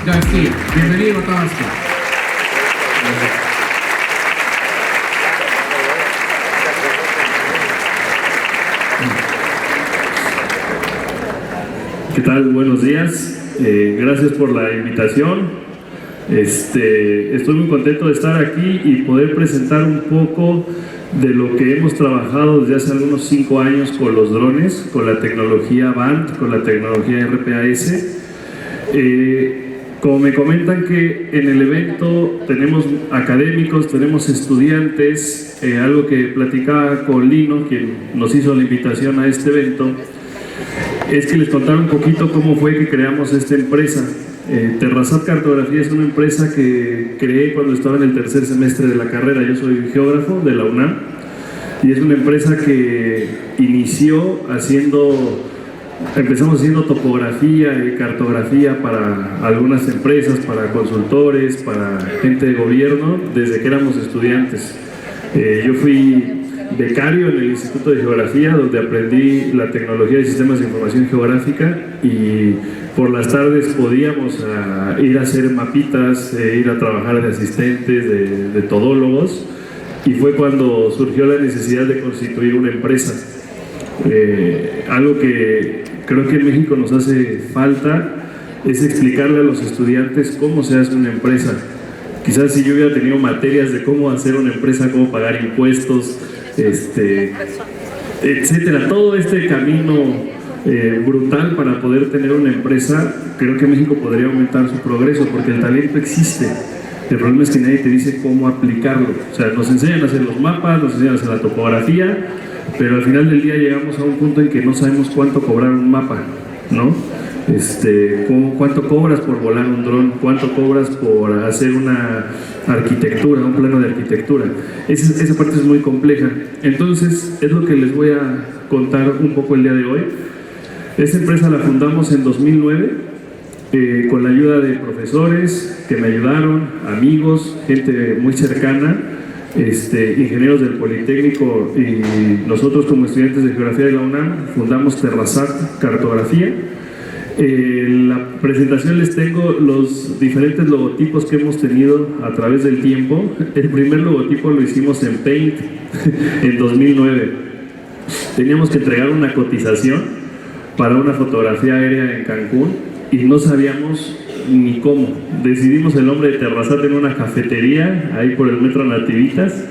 García. Bienvenido a Tabasco. ¿Qué tal? Buenos días. Gracias por la invitación. Estoy muy contento de estar aquí y poder presentar un poco de lo que hemos trabajado desde hace algunos 5 años con los drones, con la tecnología BAND, con la tecnología RPAS. Como me comentan que en el evento tenemos académicos, tenemos estudiantes, algo que platicaba con Lino, quien nos hizo la invitación a este evento, es que les contara un poquito cómo fue que creamos esta empresa. Terrazat Cartografía es una empresa que creé cuando estaba en el tercer semestre de la carrera. Yo soy geógrafo de la UNAM y es una empresa que inició empezamos haciendo topografía y cartografía para algunas empresas, para consultores, para gente de gobierno, desde que éramos estudiantes. Yo fui becario en el Instituto de Geografía, donde aprendí la tecnología de sistemas de información geográfica, y por las tardes podíamos ir a hacer mapitas, ir a trabajar de asistentes, de todólogos, y fue cuando surgió la necesidad de constituir una empresa. Algo que creo que en México nos hace falta es explicarle a los estudiantes cómo se hace una empresa. Quizás si yo hubiera tenido materias de cómo hacer una empresa, cómo pagar impuestos, etcétera, todo este camino brutal para poder tener una empresa, creo que México podría aumentar su progreso, porque el talento existe. El problema es que nadie te dice cómo aplicarlo. O sea, nos enseñan a hacer los mapas, nos enseñan a hacer la topografía, pero al final del día llegamos a un punto en que no sabemos cuánto cobrar un mapa, ¿no? ¿Cuánto cobras por volar un dron? ¿Cuánto cobras por hacer una arquitectura, un plano de arquitectura? Esa parte es muy compleja. Entonces, es lo que les voy a contar un poco el día de hoy. Esta empresa la fundamos en 2009 con la ayuda de profesores que me ayudaron, amigos, gente muy cercana, ingenieros del Politécnico, y nosotros como estudiantes de Geografía de la UNAM fundamos Terrazat Cartografía. La presentación les tengo los diferentes logotipos que hemos tenido a través del tiempo. El primer logotipo lo hicimos en Paint en 2009. Teníamos que entregar una cotización para una fotografía aérea en Cancún y no sabíamos ni cómo. Decidimos el nombre de Terrazat en una cafetería ahí por el Metro Nativitas.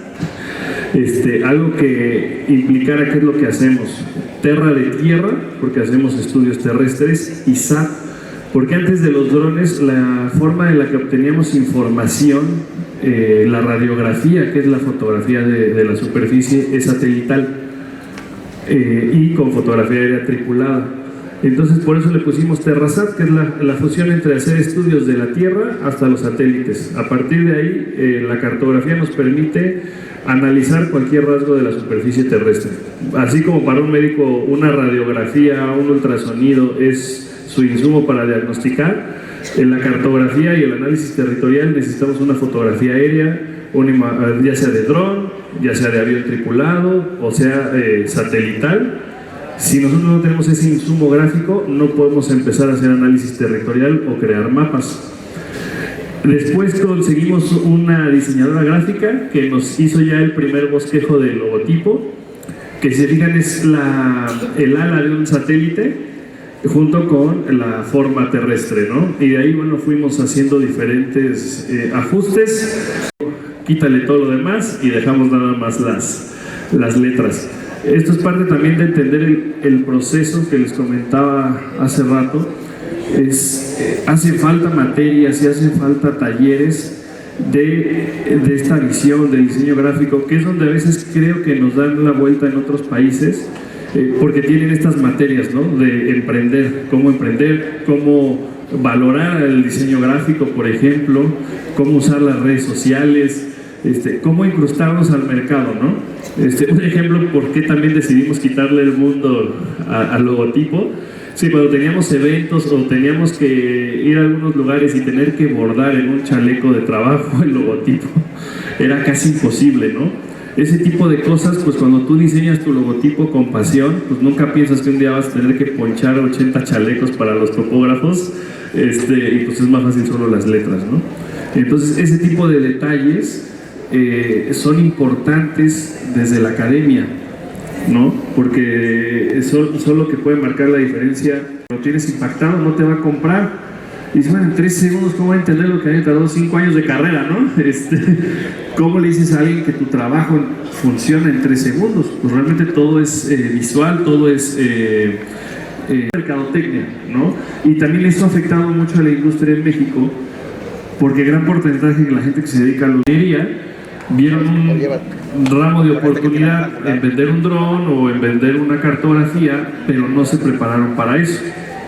Algo que implicara qué es lo que hacemos. Terra de tierra, porque hacemos estudios terrestres, y SAT, porque antes de los drones la forma en la que obteníamos información, la radiografía, que es la fotografía de la superficie, es satelital y con fotografía aérea tripulada. Entonces por eso le pusimos Terrazat, que es la fusión entre hacer estudios de la Tierra hasta los satélites. A partir de ahí la cartografía nos permite analizar cualquier rasgo de la superficie terrestre. Así como para un médico una radiografía, un ultrasonido es su insumo para diagnosticar, en la cartografía y el análisis territorial necesitamos una fotografía aérea, ya sea de dron, ya sea de avión tripulado, o sea satelital. Si nosotros no tenemos ese insumo gráfico, no podemos empezar a hacer análisis territorial o crear mapas. Después conseguimos una diseñadora gráfica que nos hizo ya el primer bosquejo del logotipo, que si se fijan es el ala de un satélite junto con la forma terrestre, ¿no? Y de ahí, bueno, fuimos haciendo diferentes ajustes. Quítale todo lo demás y dejamos nada más las letras. Esto es parte también de entender el proceso que les comentaba hace rato. Hace falta materias y hace falta talleres de esta visión del diseño gráfico, que es donde a veces creo que nos dan la vuelta en otros países, porque tienen estas materias, ¿no? De emprender, cómo valorar el diseño gráfico, por ejemplo, cómo usar las redes sociales, cómo incrustarnos al mercado, ¿no? Un ejemplo, por qué también decidimos quitarle el mundo al logotipo. Sí, cuando teníamos eventos o teníamos que ir a algunos lugares y tener que bordar en un chaleco de trabajo el logotipo, era casi imposible, ¿no? Ese tipo de cosas, pues cuando tú diseñas tu logotipo con pasión, pues nunca piensas que un día vas a tener que ponchar 80 chalecos para los topógrafos, y pues es más fácil solo las letras, ¿no? Entonces ese tipo de detalles son importantes desde la academia, ¿no? Porque son lo que puede marcar la diferencia. Lo tienes impactado, no te va a comprar. Y dices, bueno, en 3 segundos, ¿cómo va a entender lo que haya tardado 5 años de carrera, no? ¿Cómo le dices a alguien que tu trabajo funciona en 3 segundos? Pues realmente todo es visual, todo es mercadotecnia, ¿no? Y también esto ha afectado mucho a la industria en México, porque gran porcentaje de la gente que se dedica a la minería vieron un ramo de oportunidad en vender un dron o en vender una cartografía, pero no se prepararon para eso.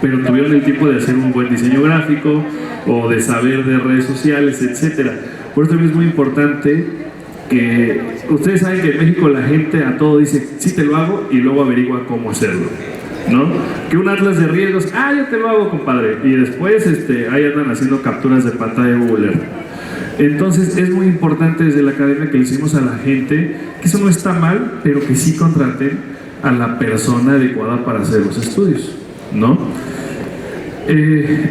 Pero tuvieron el tiempo de hacer un buen diseño gráfico o de saber de redes sociales, etcétera. Por eso también es muy importante que ustedes saben que en México la gente a todo dice sí te lo hago y luego averigua cómo hacerlo, ¿no? Que un atlas de riesgos, yo te lo hago, compadre, y después ahí andan haciendo capturas de pantalla de Google Earth. Entonces es muy importante desde la academia que le decimos a la gente que eso no está mal, pero que sí contraten a la persona adecuada para hacer los estudios, ¿no?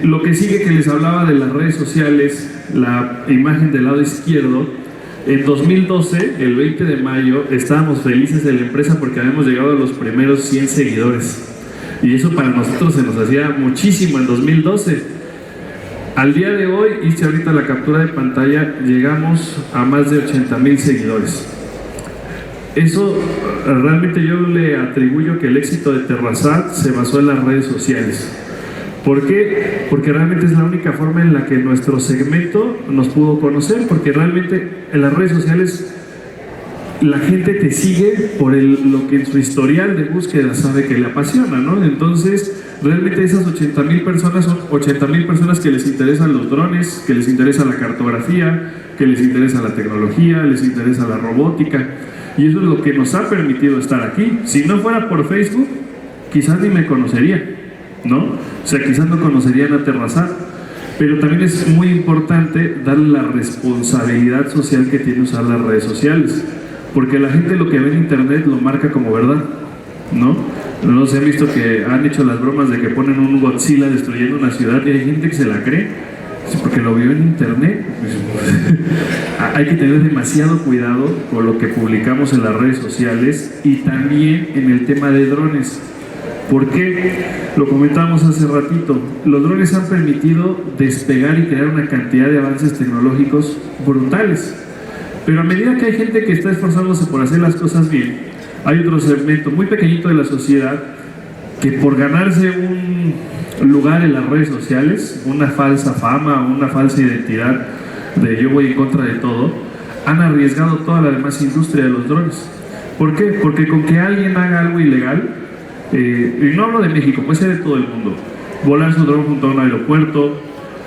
Lo que sigue, que les hablaba de las redes sociales, la imagen del lado izquierdo. En 2012, el 20 de mayo, estábamos felices de la empresa porque habíamos llegado a los primeros 100 seguidores. Y eso para nosotros se nos hacía muchísimo en 2012. Al día de hoy, hice ahorita la captura de pantalla, llegamos a más de 80,000 seguidores. Eso realmente yo le atribuyo que el éxito de Terrasat se basó en las redes sociales. ¿Por qué? Porque realmente es la única forma en la que nuestro segmento nos pudo conocer, porque realmente en las redes sociales la gente te sigue por lo que en su historial de búsqueda sabe que le apasiona, ¿no? Entonces, realmente esas 80,000 personas son 80,000 personas que les interesan los drones, que les interesa la cartografía, que les interesa la tecnología, les interesa la robótica. Y eso es lo que nos ha permitido estar aquí. Si no fuera por Facebook, quizás ni me conocería, ¿no? O sea, quizás no conocerían a Terrasat. Pero también es muy importante darle la responsabilidad social que tiene usar las redes sociales. Porque la gente lo que ve en internet lo marca como verdad, ¿no? No se han visto que han hecho las bromas de que ponen un Godzilla destruyendo una ciudad y hay gente que se la cree. Porque lo vio en internet. Hay que tener demasiado cuidado con lo que publicamos en las redes sociales y también en el tema de drones. ¿Por qué? Lo comentábamos hace ratito. Los drones han permitido despegar y crear una cantidad de avances tecnológicos brutales. Pero a medida que hay gente que está esforzándose por hacer las cosas bien, hay otro segmento muy pequeñito de la sociedad que por ganarse un lugar en las redes sociales, una falsa fama, una falsa identidad de yo voy en contra de todo, han arriesgado toda la demás industria de los drones. ¿Por qué? Porque con que alguien haga algo ilegal, y no hablo de México, puede ser de todo el mundo, volar su dron junto a un aeropuerto,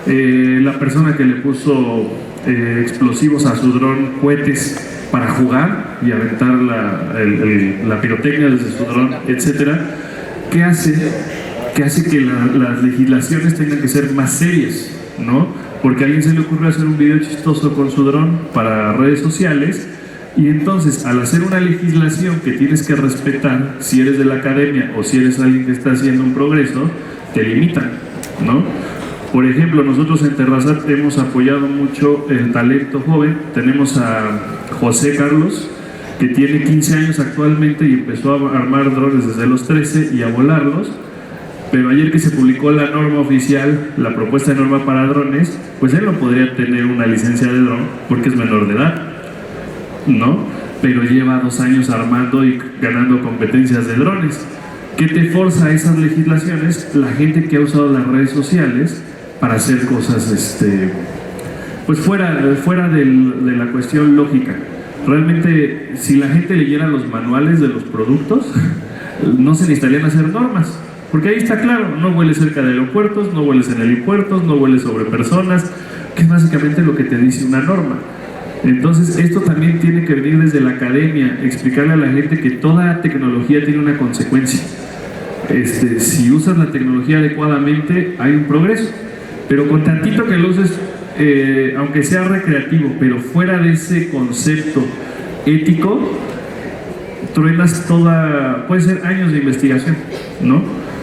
la persona que le puso explosivos a su dron, cohetes para jugar y aventar la pirotecnia desde su dron, etcétera. ¿Qué hace? Que hace que las legislaciones tengan que ser más serias, ¿no? Porque a alguien se le ocurre hacer un video chistoso con su dron para redes sociales y entonces al hacer una legislación que tienes que respetar, si eres de la academia o si eres alguien que está haciendo un progreso, te limitan, ¿no? Por ejemplo, nosotros en Terrasat hemos apoyado mucho el talento joven. Tenemos a José Carlos, que tiene 15 años actualmente y empezó a armar drones desde los 13 y a volarlos. Pero ayer que se publicó la norma oficial, la propuesta de norma para drones, pues él no podría tener una licencia de dron porque es menor de edad, ¿no? Pero lleva 2 años armando y ganando competencias de drones. ¿Qué te forza a esas legislaciones? La gente que ha usado las redes sociales para hacer cosas pues fuera de la cuestión lógica. Realmente, si la gente leyera los manuales de los productos, no se necesitarían hacer normas. Porque ahí está claro, no vueles cerca de aeropuertos, no vueles en helipuertos, no vueles sobre personas, que es básicamente lo que te dice una norma. Entonces, esto también tiene que venir desde la academia, explicarle a la gente que toda tecnología tiene una consecuencia. Si usas la tecnología adecuadamente, hay un progreso. Pero con tantito que lo uses, aunque sea recreativo, pero fuera de ese concepto ético, truenas puede ser años de investigación, ¿no?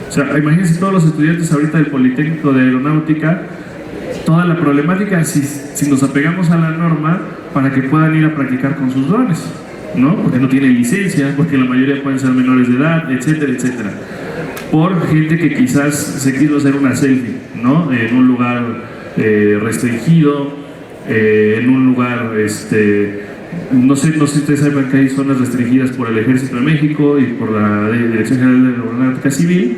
O sea, imagínense todos los estudiantes ahorita del Politécnico de Aeronáutica, toda la problemática si nos apegamos a la norma para que puedan ir a practicar con sus drones, ¿no? Porque no tienen licencia, porque la mayoría pueden ser menores de edad, etcétera, etcétera. Por gente que quizás se quiso hacer una selfie, ¿no? En un lugar restringido, en un lugar, no sé si ustedes saben que hay zonas restringidas por el Ejército de México y por la Dirección General de la Aeronáutica Civil,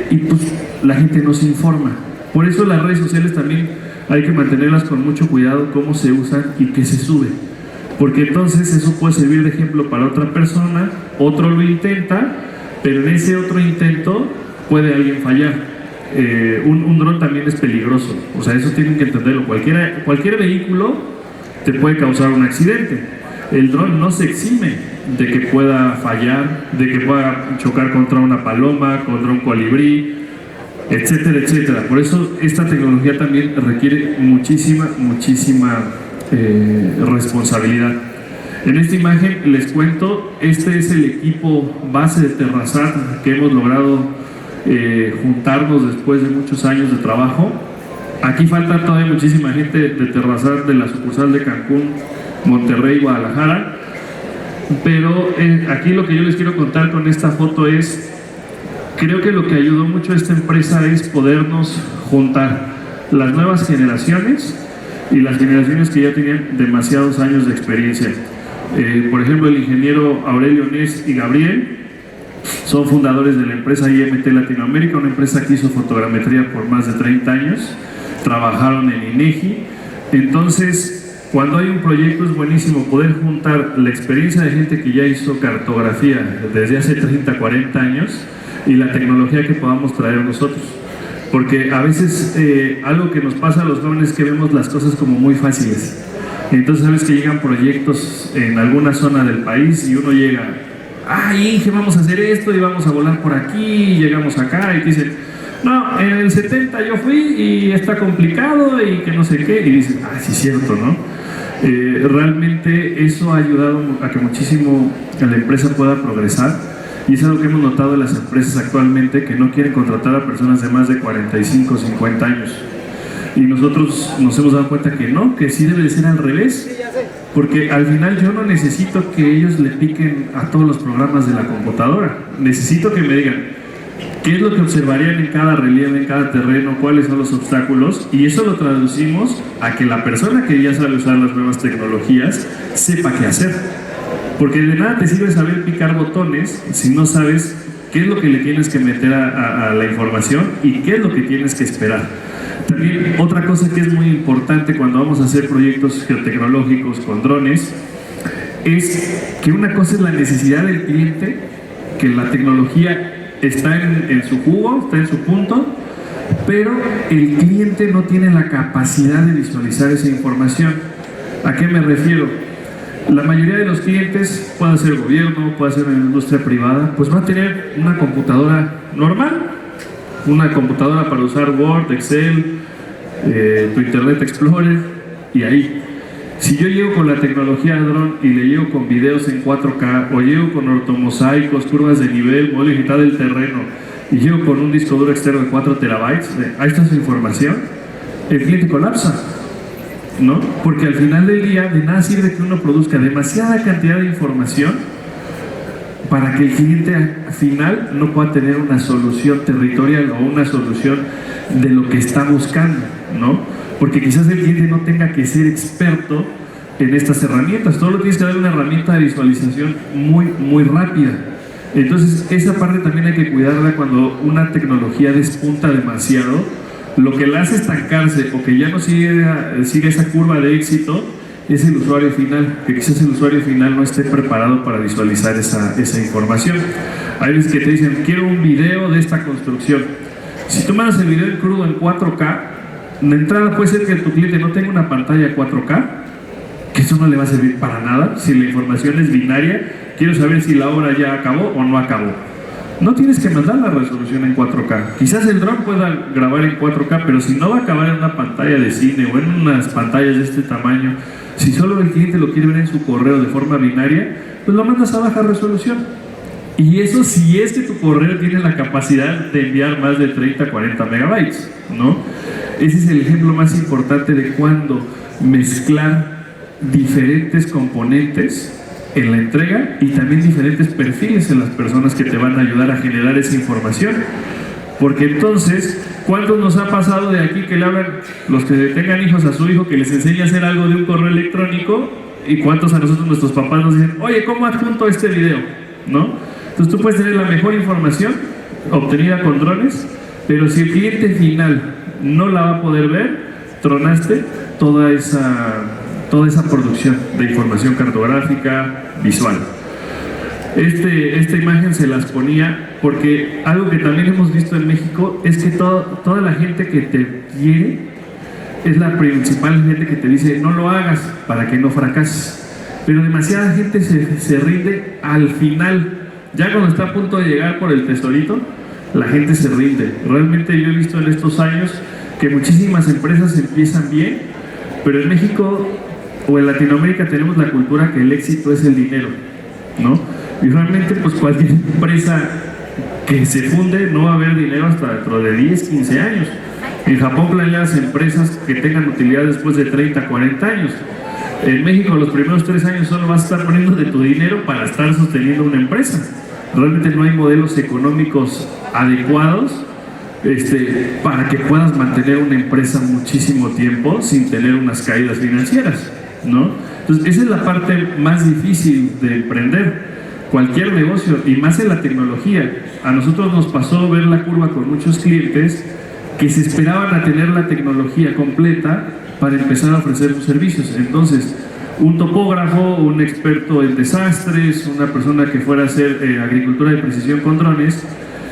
y pues la gente no se informa. Por eso las redes sociales también hay que mantenerlas con mucho cuidado, cómo se usan y qué se sube. Porque entonces eso puede servir de ejemplo para otra persona, otro lo intenta, pero en ese otro intento puede alguien fallar. Un dron también es peligroso, o sea, eso tienen que entenderlo. Cualquier vehículo te puede causar un accidente. El dron no se exime de que pueda fallar, de que pueda chocar contra una paloma, contra un colibrí, etcétera, etcétera. Por eso esta tecnología también requiere muchísima responsabilidad. En esta imagen les cuento, este es el equipo base de Terrasat que hemos logrado juntarnos después de muchos años de trabajo. Aquí falta todavía muchísima gente de Terrasat, de la sucursal de Cancún, Monterrey, Guadalajara, pero aquí lo que yo les quiero contar con esta foto es, creo que lo que ayudó mucho a esta empresa es podernos juntar las nuevas generaciones y las generaciones que ya tenían demasiados años de experiencia. Por ejemplo, el ingeniero Aurelio Ness y Gabriel son fundadores de la empresa IMT Latinoamérica, una empresa que hizo fotogrametría por más de 30 años, trabajaron en INEGI. Entonces, cuando hay un proyecto es buenísimo poder juntar la experiencia de gente que ya hizo cartografía desde hace 30, 40 años y la tecnología que podamos traer nosotros. Porque a veces algo que nos pasa a los jóvenes es que vemos las cosas como muy fáciles. Entonces sabes que llegan proyectos en alguna zona del país y uno llega, Inge, vamos a hacer esto y vamos a volar por aquí, y llegamos acá y te dicen, no, en el 70 yo fui y está complicado y que no sé qué, y dices, sí es cierto, ¿no? Realmente eso ha ayudado a que muchísimo la empresa pueda progresar, y es algo que hemos notado en las empresas actualmente, que no quieren contratar a personas de más de 45 o 50 años. Y nosotros nos hemos dado cuenta que no, que sí debe de ser al revés, porque al final yo no necesito que ellos le piquen a todos los programas de la computadora, necesito que me digan qué es lo que observarían en cada relieve, en cada terreno, cuáles son los obstáculos, y eso lo traducimos a que la persona que ya sabe usar las nuevas tecnologías sepa qué hacer, porque de nada te sirve saber picar botones si no sabes qué es lo que le tienes que meter a la información y qué es lo que tienes que esperar. También otra cosa que es muy importante cuando vamos a hacer proyectos geotecnológicos con drones es que una cosa es la necesidad del cliente, que la tecnología está en su jugo, está en su punto, pero el cliente no tiene la capacidad de visualizar esa información. ¿A qué me refiero? La mayoría de los clientes, puede ser gobierno, puede ser en la industria privada, pues va a tener una computadora normal, una computadora para usar Word, Excel, tu Internet Explorer, y ahí. Si yo llego con la tecnología de drone y le llego con videos en 4K, o llego con ortomosaicos, curvas de nivel, modelo digital del terreno, y llego con un disco duro externo de 4 terabytes, ahí está su información, el cliente colapsa, ¿no? Porque al final del día de nada sirve que uno produzca demasiada cantidad de información para que el cliente final no pueda tener una solución territorial o una solución de lo que está buscando, ¿no? Porque quizás el cliente no tenga que ser experto en estas herramientas, todo lo tienes que dar una herramienta de visualización muy rápida. Entonces esa parte también hay que cuidarla cuando una tecnología despunta demasiado. Lo que la hace estancarse o que ya no siga esa curva de éxito es el usuario final, que quizás el usuario final no esté preparado para visualizar esa información. Hay veces que te dicen, quiero un video de esta construcción. Si tú mandas el video en crudo en 4K, de entrada puede ser que tu cliente no tenga una pantalla 4K, que eso no le va a servir para nada. Si la información es binaria, quiero saber si la obra ya acabó o no acabó. No tienes que mandar la resolución en 4K. Quizás el dron pueda grabar en 4K, pero si no va a acabar en una pantalla de cine o en unas pantallas de este tamaño, si solo el cliente lo quiere ver en su correo de forma binaria, pues lo mandas a baja resolución. Y eso si es que tu correo tiene la capacidad de enviar más de 30, 40 megabytes, ¿no? Ese es el ejemplo más importante de cuando mezclar diferentes componentes en la entrega y también diferentes perfiles en las personas que te van a ayudar a generar esa información. Porque entonces, ¿cuántos nos ha pasado de aquí que le hablan, los que tengan hijos, a su hijo que les enseña a hacer algo de un correo electrónico? ¿Y cuántos a nosotros, nuestros papás, nos dicen, oye, ¿cómo adjunto este video? ¿No? Entonces tú puedes tener la mejor información obtenida con drones, pero si el cliente final no la va a poder ver, tronaste toda esa producción de información cartográfica visual. Esta imagen se las ponía porque algo que también hemos visto en México es que toda la gente que te quiere es la principal gente que te dice no lo hagas para que no fracases, pero demasiada gente se rinde al final. Ya cuando está a punto de llegar por el tesorito, la gente se rinde. Realmente yo he visto en estos años que muchísimas empresas empiezan bien, pero en México o en Latinoamérica tenemos la cultura que el éxito es el dinero, ¿no? Y realmente pues cualquier empresa que se funde no va a haber dinero hasta dentro de 10, 15 años. En Japón planean las empresas que tengan utilidad después de 30, 40 años. En México los primeros 3 años solo vas a estar poniendo de tu dinero para estar sosteniendo una empresa. Realmente no hay modelos económicos adecuados para que puedas mantener una empresa muchísimo tiempo sin tener unas caídas financieras, ¿no? Entonces esa es la parte más difícil de emprender cualquier negocio, y más en la tecnología. A nosotros nos pasó ver la curva con muchos clientes que se esperaban a tener la tecnología completa para empezar a ofrecer sus servicios. Entonces un topógrafo, un experto en desastres, una persona que fuera a hacer agricultura de precisión con drones,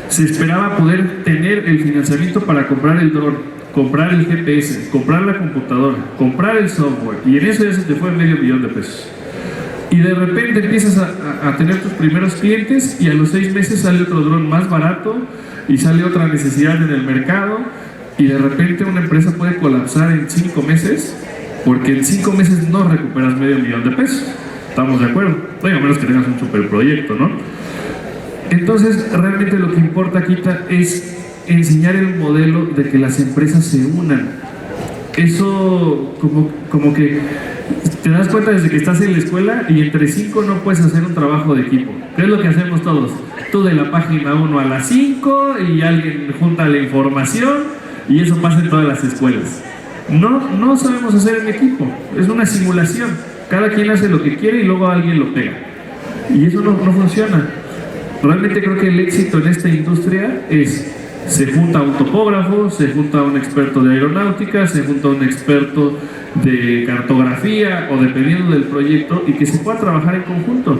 se esperaba poder tener el financiamiento para comprar el dron, comprar el GPS, comprar la computadora, comprar el software, y en eso ya se te fue $500,000. Y de repente empiezas a tener tus primeros clientes y a los 6 meses sale otro dron más barato y sale otra necesidad en el mercado, y de repente una empresa puede colapsar en 5 meses porque en 5 meses no recuperas $500,000. ¿Estamos de acuerdo? Bueno, a menos que tengas un super proyecto, ¿no? Entonces realmente lo que importa aquí es enseñar el modelo de que las empresas se unan. Eso como que te das cuenta desde que estás en la escuela y entre 5 no puedes hacer un trabajo de equipo. ¿Qué es lo que hacemos todos? Tú de la página 1 a las 5 y alguien junta la información, y eso pasa en todas las escuelas. No sabemos hacer en equipo, es una simulación. Cada quien hace lo que quiere y luego alguien lo pega. Y eso no funciona. Realmente creo que el éxito en esta industria es: se junta un topógrafo, se junta un experto de aeronáutica, se junta un experto de cartografía o dependiendo del proyecto, y que se pueda trabajar en conjunto.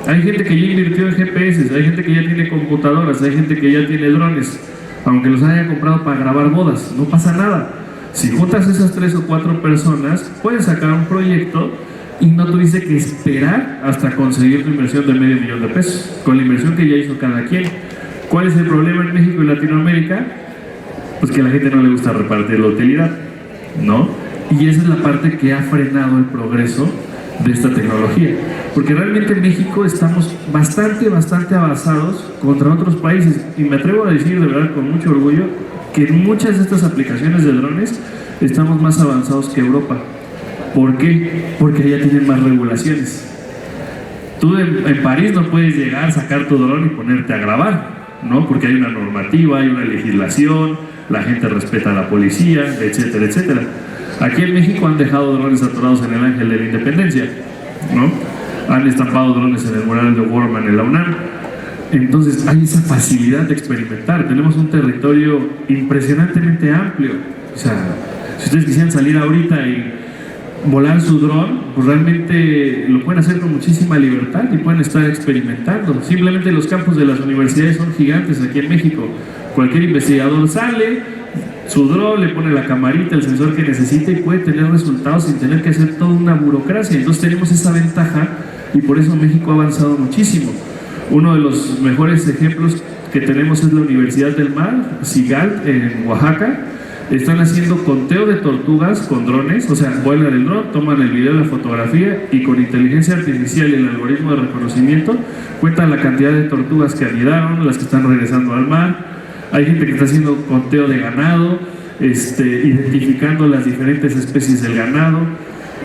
Hay gente que ya invirtió en GPS, hay gente que ya tiene computadoras, hay gente que ya tiene drones, aunque los haya comprado para grabar bodas, no pasa nada. Si juntas esas 3 o 4 personas, puedes sacar un proyecto y no tuviste que esperar hasta conseguir tu inversión de $500,000 con la inversión que ya hizo cada quien. ¿Cuál es el problema en México y Latinoamérica? Pues que a la gente no le gusta repartir la utilidad, ¿no? Y esa es la parte que ha frenado el progreso de esta tecnología. Porque realmente en México estamos bastante avanzados contra otros países. Y me atrevo a decir de verdad con mucho orgullo que en muchas de estas aplicaciones de drones estamos más avanzados que Europa. ¿Por qué? Porque allá tienen más regulaciones. Tú en París no puedes llegar, sacar tu dron y ponerte a grabar, ¿no? Porque hay una normativa, hay una legislación, la gente respeta a la policía, etcétera, etcétera. Aquí en México han dejado drones atorados en el Ángel de la Independencia, ¿no? Han estampado drones en el mural de O'Gorman en la UNAM. Entonces hay esa facilidad de experimentar. Tenemos un territorio impresionantemente amplio. O sea, si ustedes quisieran salir ahorita y volar su dron, pues realmente lo pueden hacer con muchísima libertad y pueden estar experimentando. Simplemente los campus de las universidades son gigantes aquí en México. Cualquier investigador sale, su dron, le pone la camarita, el sensor que necesita y puede tener resultados sin tener que hacer toda una burocracia. Entonces tenemos esa ventaja y por eso México ha avanzado muchísimo. Uno de los mejores ejemplos que tenemos es la Universidad del Mar, Sigal, en Oaxaca, Están haciendo conteo de tortugas con drones, o sea, vuelan el dron, toman el video, la fotografía y con inteligencia artificial y el algoritmo de reconocimiento cuentan la cantidad de tortugas que anidaron, las que están regresando al mar. Hay gente que está haciendo conteo de ganado, identificando las diferentes especies del ganado,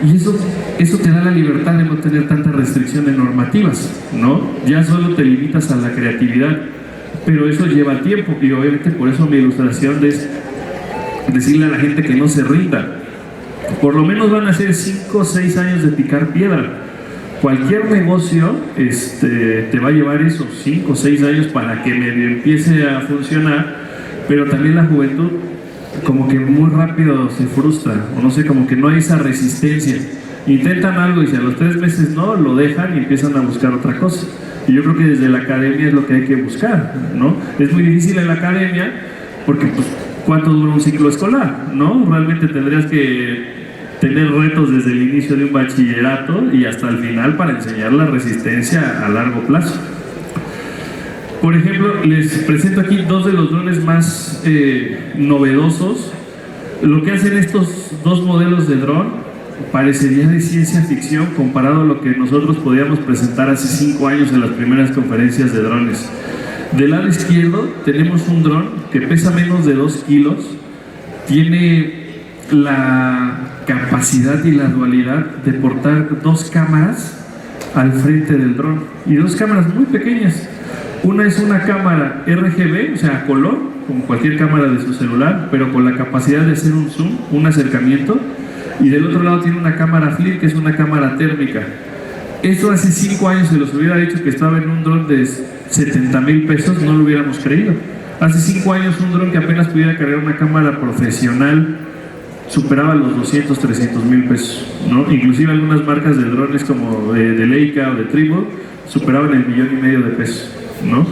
y eso te da la libertad de no tener tantas restricciones normativas, ¿no? Ya solo te limitas a la creatividad, pero eso lleva tiempo, y obviamente por eso mi ilustración es decirle a la gente que no se rinda. Por lo menos van a ser 5 o 6 años de picar piedra. Cualquier negocio te va a llevar esos 5 o 6 años para que medio empiece a funcionar, pero también la juventud como que muy rápido se frustra, o no sé, como que no hay esa resistencia. Intentan algo y si a los 3 meses no, lo dejan y empiezan a buscar otra cosa. Y yo creo que desde la academia es lo que hay que buscar, ¿no? Es muy difícil en la academia porque, pues, ¿cuánto dura un ciclo escolar? ¿No? Realmente tendrías que tener retos desde el inicio de un bachillerato y hasta el final para enseñar la resistencia a largo plazo. Por ejemplo, les presento aquí 2 de los drones más novedosos. Lo que hacen estos 2 modelos de dron parecería de ciencia ficción comparado a lo que nosotros podíamos presentar hace 5 años en las primeras conferencias de drones. Del lado izquierdo tenemos un dron que pesa menos de 2 kilos, tiene la capacidad y la dualidad de portar 2 cámaras al frente del dron, y 2 cámaras muy pequeñas. Una es una cámara RGB, o sea, a color, como cualquier cámara de su celular, pero con la capacidad de hacer un zoom, un acercamiento, y del otro lado tiene una cámara flip, que es una cámara térmica. Esto hace 5 años se los hubiera dicho que estaba en un dron de 70,000 pesos, no lo hubiéramos creído. Hace 5 años un dron que apenas pudiera cargar una cámara profesional superaba los 200, 300 mil pesos, ¿no? Inclusive algunas marcas de drones como de Leica o de Tribal superaban el 1,5 millones de pesos, ¿no?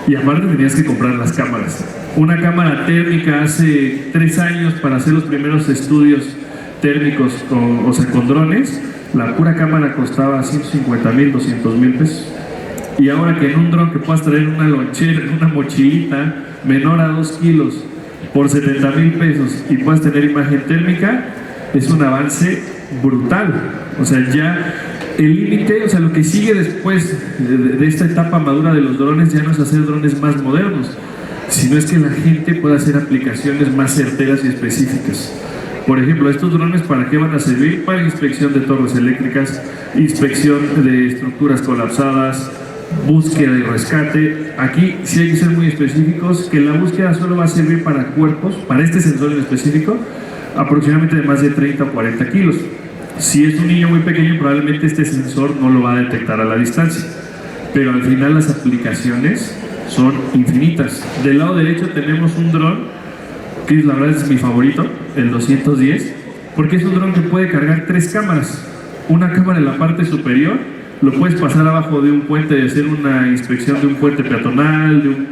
Y aparte tenías que comprar las cámaras. Una cámara térmica hace 3 años para hacer los primeros estudios térmicos con drones, la pura cámara costaba 150,000, 200,000 pesos. Y ahora que en un dron que puedas traer una lonchera, una mochilita menor a 2 kilos por 70,000 pesos y puedas tener imagen térmica, es un avance brutal. O sea, ya el límite, o sea, lo que sigue después de esta etapa madura de los drones ya no es hacer drones más modernos, sino es que la gente pueda hacer aplicaciones más certeras y específicas. Por ejemplo, estos drones, ¿para qué van a servir? Para inspección de torres eléctricas, inspección de estructuras colapsadas, búsqueda y rescate. Aquí sí hay que ser muy específicos, que la búsqueda solo va a servir para cuerpos, para este sensor en específico, aproximadamente de más de 30 o 40 kilos. Si es un niño muy pequeño, probablemente este sensor no lo va a detectar a la distancia, pero al final las aplicaciones son infinitas. Del lado derecho tenemos un dron que la verdad es mi favorito, el 210, porque es un dron que puede cargar 3 cámaras. Una cámara en la parte superior, lo puedes pasar abajo de un puente y hacer una inspección de un puente peatonal,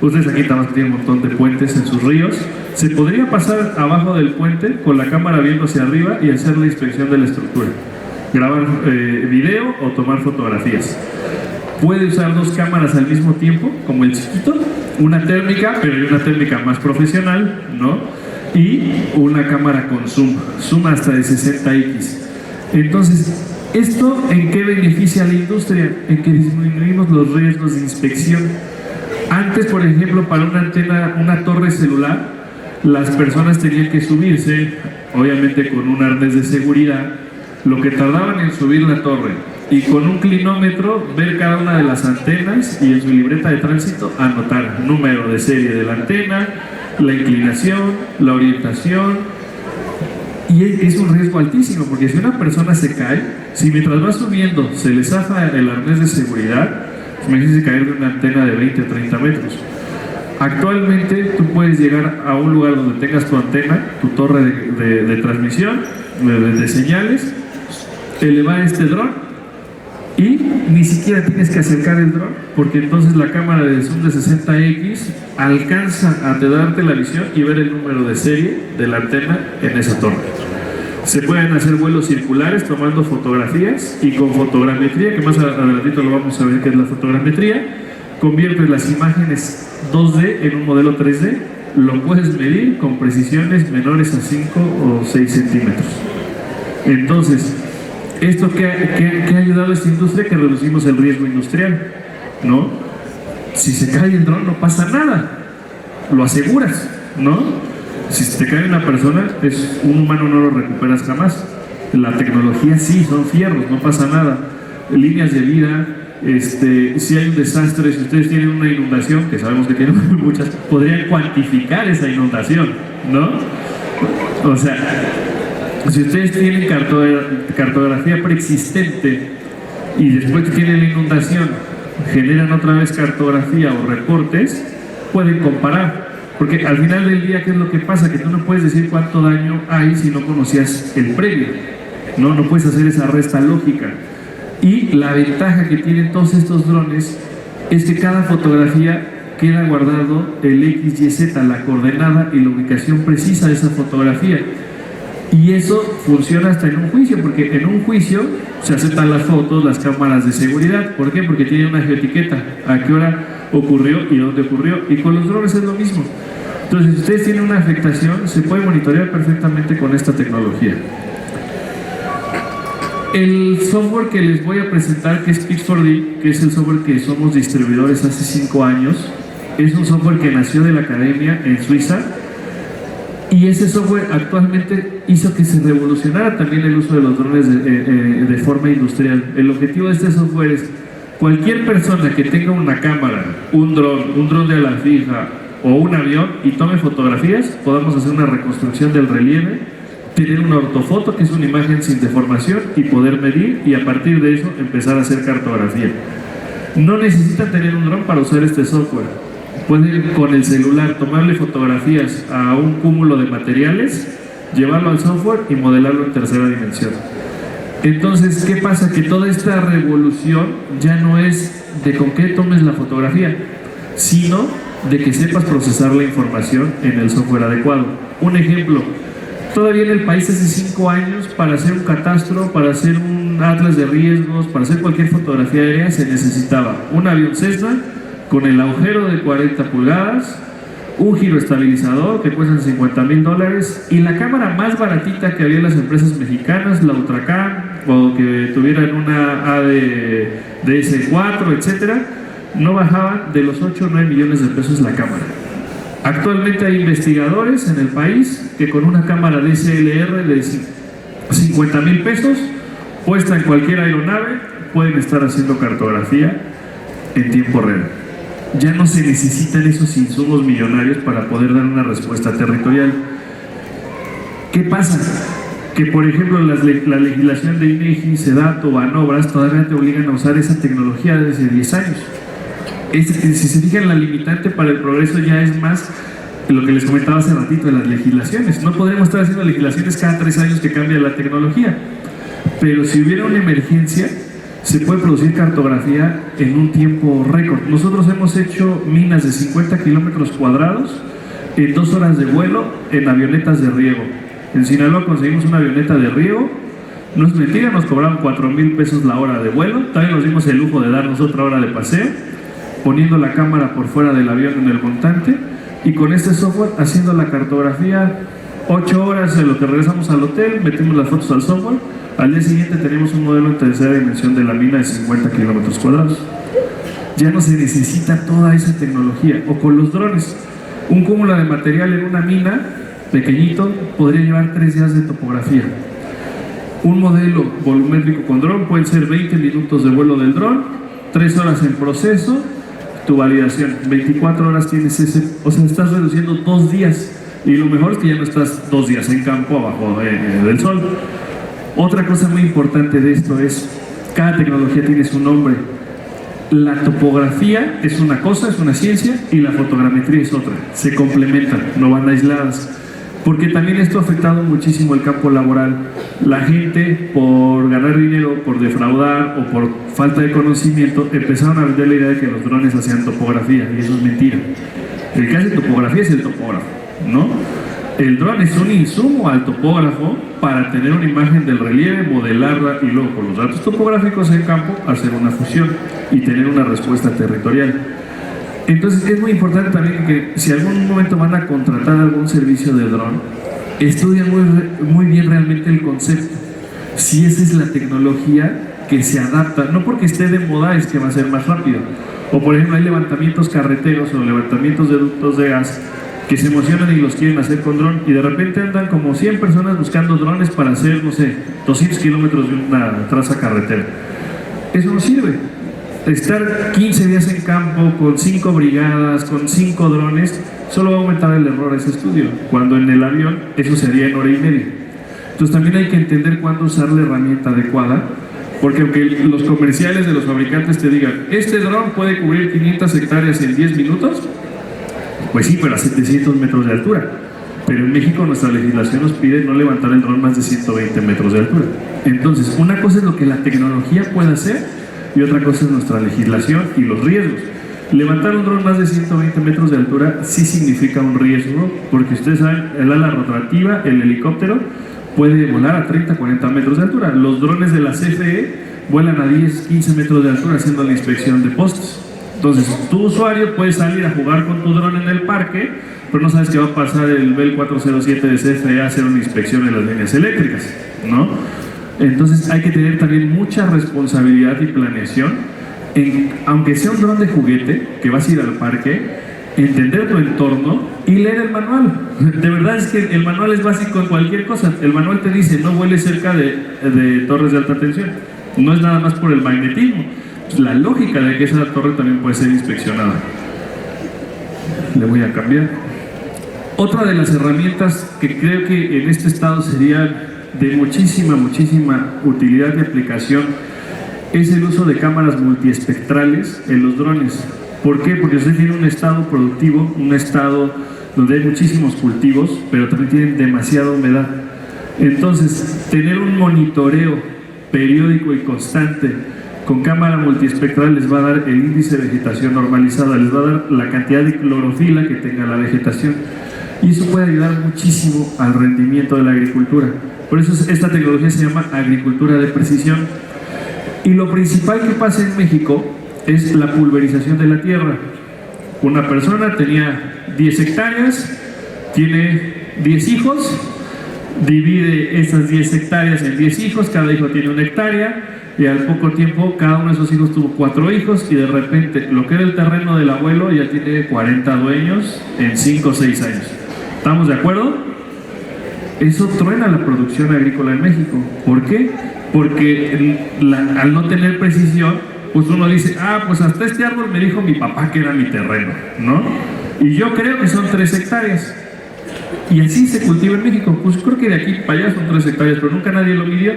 ustedes aquí también tienen un montón de puentes en sus ríos. Se podría pasar abajo del puente con la cámara viendo hacia arriba y hacer la inspección de la estructura, grabar video o tomar fotografías. Puede usar 2 cámaras al mismo tiempo, como el chiquito, una térmica, pero hay una térmica más profesional, ¿no? Y una cámara con zoom hasta de 60x. Entonces, ¿esto en qué beneficia a la industria? En que disminuimos los riesgos de inspección. Antes, por ejemplo, para una antena, una torre celular, las personas tenían que subirse, obviamente con un arnés de seguridad, lo que tardaban en subir la torre, y con un clinómetro ver cada una de las antenas y en su libreta de tránsito anotar número de serie de la antena, la inclinación, la orientación. Y es un riesgo altísimo, porque si una persona se cae, si mientras va subiendo se le zafa el arnés de seguridad, imagínense caer de una antena de 20 o 30 metros. Actualmente tú puedes llegar a un lugar donde tengas tu antena, tu torre de transmisión, de señales, elevar este dron y ni siquiera tienes que acercar el dron, porque entonces la cámara de zoom de 60x alcanza a darte la visión y ver el número de serie de la antena en esa torre. Se pueden hacer vuelos circulares tomando fotografías, y con fotogrametría, que más adelantito lo vamos a ver qué es la fotogrametría, conviertes las imágenes 2D en un modelo 3D lo puedes medir con precisiones menores a 5 o 6 centímetros. Entonces, ¿esto qué ha ayudado a esta industria? Que reducimos el riesgo industrial, ¿no? Si se cae el dron no pasa nada, lo aseguras, ¿no? Si se te cae una persona, un humano no lo recuperas jamás. La tecnología sí, son fierros, no pasa nada. Líneas de vida, si hay un desastre, si ustedes tienen una inundación, que sabemos que tienen muchas, podrían cuantificar esa inundación, ¿no? O sea, si ustedes tienen cartografía preexistente y después que tienen la inundación generan otra vez cartografía o reportes, pueden comparar. Porque al final del día, ¿qué es lo que pasa? Que tú no puedes decir cuánto daño hay si no conocías el previo. No puedes hacer esa resta lógica. Y la ventaja que tienen todos estos drones es que cada fotografía queda guardado el XYZ, la coordenada y la ubicación precisa de esa fotografía. Y eso funciona hasta en un juicio, porque en un juicio se aceptan las fotos, las cámaras de seguridad. ¿Por qué? Porque tiene una geoetiqueta, a qué hora ocurrió y dónde ocurrió. Y con los drones es lo mismo. Entonces, si ustedes tienen una afectación, se puede monitorear perfectamente con esta tecnología. El software que les voy a presentar, que es Pix4D, que es el software que somos distribuidores hace 5 años, es un software que nació de la academia en Suiza. Y ese software actualmente hizo que se revolucionara también el uso de los drones de forma industrial. El objetivo de este software es cualquier persona que tenga una cámara, un dron de ala fija o un avión y tome fotografías, podamos hacer una reconstrucción del relieve, tener una ortofoto, que es una imagen sin deformación, y poder medir y a partir de eso empezar a hacer cartografía. No necesitan tener un dron para usar este software. Pueden con el celular tomarle fotografías a un cúmulo de materiales, llevarlo al software y modelarlo en tercera dimensión. Entonces, ¿qué pasa? Que toda esta revolución ya no es de con qué tomes la fotografía, sino de que sepas procesar la información en el software adecuado. Un ejemplo, todavía en el país hace 5 años, para hacer un catastro, para hacer un atlas de riesgos, para hacer cualquier fotografía aérea, se necesitaba un avión Cessna con el agujero de 40 pulgadas, un giroestabilizador que cuesta $50,000 y la cámara más baratita que había en las empresas mexicanas, la Ultracam, o que tuvieran una ADS4, etcétera, no bajaban de los 8 o 9 millones de pesos la cámara. Actualmente hay investigadores en el país que con una cámara DSLR de $50,000 pesos, puesta en cualquier aeronave, pueden estar haciendo cartografía en tiempo real. Ya no se necesitan esos insumos millonarios para poder dar una respuesta territorial. ¿Qué pasa? Que por ejemplo la legislación de INEGI, SEDATO, Banobras todavía te obligan a usar esa tecnología desde 10 años. Si se fijan, la limitante para el progreso ya es más lo que les comentaba hace ratito de las legislaciones. No podemos estar haciendo legislaciones cada 3 años que cambia la tecnología, pero si hubiera una emergencia se puede producir cartografía en un tiempo récord. Nosotros hemos hecho minas de 50 kilómetros cuadrados en 2 horas de vuelo en avionetas de riego. En Sinaloa conseguimos una avioneta de riego, no es mentira, nos cobraron $4,000 pesos la hora de vuelo, también nos dimos el lujo de darnos otra hora de paseo, poniendo la cámara por fuera del avión en el montante, y con este software haciendo la cartografía 8 horas en lo que regresamos al hotel, metimos las fotos al software. Al día siguiente tenemos un modelo en tercera dimensión de la mina de 50 kilómetros cuadrados. Ya no se necesita toda esa tecnología. O con los drones, un cúmulo de material en una mina pequeñito podría llevar 3 días de topografía. Un modelo volumétrico con dron pueden ser 20 minutos de vuelo del dron, 3 horas en proceso, tu validación, 24 horas tienes ese, o sea, estás reduciendo 2 días. Y lo mejor es que ya no estás 2 días en campo abajo del sol. Otra cosa muy importante de esto es, cada tecnología tiene su nombre. La topografía es una cosa, es una ciencia, y la fotogrametría es otra. Se complementan, no van aisladas. Porque también esto ha afectado muchísimo el campo laboral. La gente, por ganar dinero, por defraudar o por falta de conocimiento, empezaron a vender la idea de que los drones hacían topografía, y eso es mentira. El que hace topografía es el topógrafo, ¿no? El dron es un insumo al topógrafo para tener una imagen del relieve, modelarla y luego con los datos topográficos en campo hacer una fusión y tener una respuesta territorial. Entonces es muy importante también que si algún momento van a contratar algún servicio de dron, estudien muy bien realmente el concepto. Si esa es la tecnología que se adapta, no porque esté de moda es que va a ser más rápido. O por ejemplo hay levantamientos carreteros o levantamientos de ductos de gas que se emocionan y los quieren hacer con dron y de repente andan como 100 personas buscando drones para hacer, no sé, 200 kilómetros de una traza carretera. Eso no sirve. Estar 15 días en campo con 5 brigadas, con 5 drones, solo va a aumentar el error a ese estudio, cuando en el avión eso se haría en hora y media. Entonces también hay que entender cuándo usar la herramienta adecuada, porque aunque los comerciales de los fabricantes te digan, este dron puede cubrir 500 hectáreas en 10 minutos, pues sí, pero a 700 metros de altura. Pero en México nuestra legislación nos pide no levantar el dron más de 120 metros de altura. Entonces, una cosa es lo que la tecnología puede hacer y otra cosa es nuestra legislación y los riesgos. Levantar un dron más de 120 metros de altura sí significa un riesgo, porque ustedes saben, el ala rotativa, el helicóptero, puede volar a 30, 40 metros de altura. Los drones de la CFE vuelan a 10, 15 metros de altura haciendo la inspección de postes. Entonces, tu usuario puede salir a jugar con tu dron en el parque, pero no sabes que va a pasar el Bell 407 de CFE a hacer una inspección en las líneas eléctricas, ¿no? Entonces hay que tener también mucha responsabilidad y planeación, aunque sea un dron de juguete, que vas a ir al parque, entender tu entorno y leer el manual. De verdad es que el manual es básico en cualquier cosa. El manual te dice, no vueles cerca de torres de alta tensión. No es nada más por el magnetismo. La lógica de que esa torre también puede ser inspeccionada. Le voy a cambiar. Otra de las herramientas que creo que en este estado sería de muchísima utilidad y aplicación es el uso de cámaras multiespectrales en los drones. ¿Por qué? Porque usted tiene un estado productivo, un estado donde hay muchísimos cultivos, pero también tienen demasiada humedad. Entonces, tener un monitoreo periódico y constante con cámara multiespectral les va a dar el índice de vegetación normalizada, les va a dar la cantidad de clorofila que tenga la vegetación. Y eso puede ayudar muchísimo al rendimiento de la agricultura. Por eso esta tecnología se llama agricultura de precisión. Y lo principal que pasa en México es la pulverización de la tierra. Una persona tenía 10 hectáreas, tiene 10 hijos, divide esas 10 hectáreas en 10 hijos, cada hijo tiene 1 hectárea, y al poco tiempo cada uno de esos hijos tuvo 4 hijos, y de repente lo que era el terreno del abuelo ya tiene 40 dueños en 5 o 6 años. ¿Estamos de acuerdo? Eso truena la producción agrícola en México. ¿Por qué? Porque al no tener precisión, pues uno dice, pues hasta este árbol me dijo mi papá que era mi terreno, ¿no? Y yo creo que son 3 hectáreas. Y así se cultiva en México. Pues creo que de aquí para allá son 3 hectáreas, pero nunca nadie lo midió.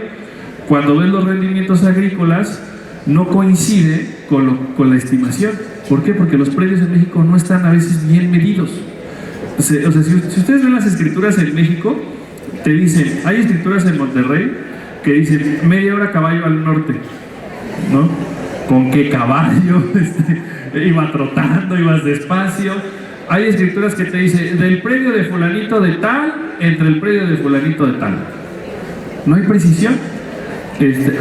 Cuando ves los rendimientos agrícolas, no coincide con la estimación. ¿Por qué? Porque los predios en México no están a veces bien medidos. O sea, si ustedes ven las escrituras en México, te dicen, hay escrituras en Monterrey que dicen media hora caballo al norte, ¿no? ¿Con qué caballo? Iba trotando, ibas despacio. Hay escrituras que te dicen del predio de fulanito de tal, entre el predio de fulanito de tal. No hay precisión.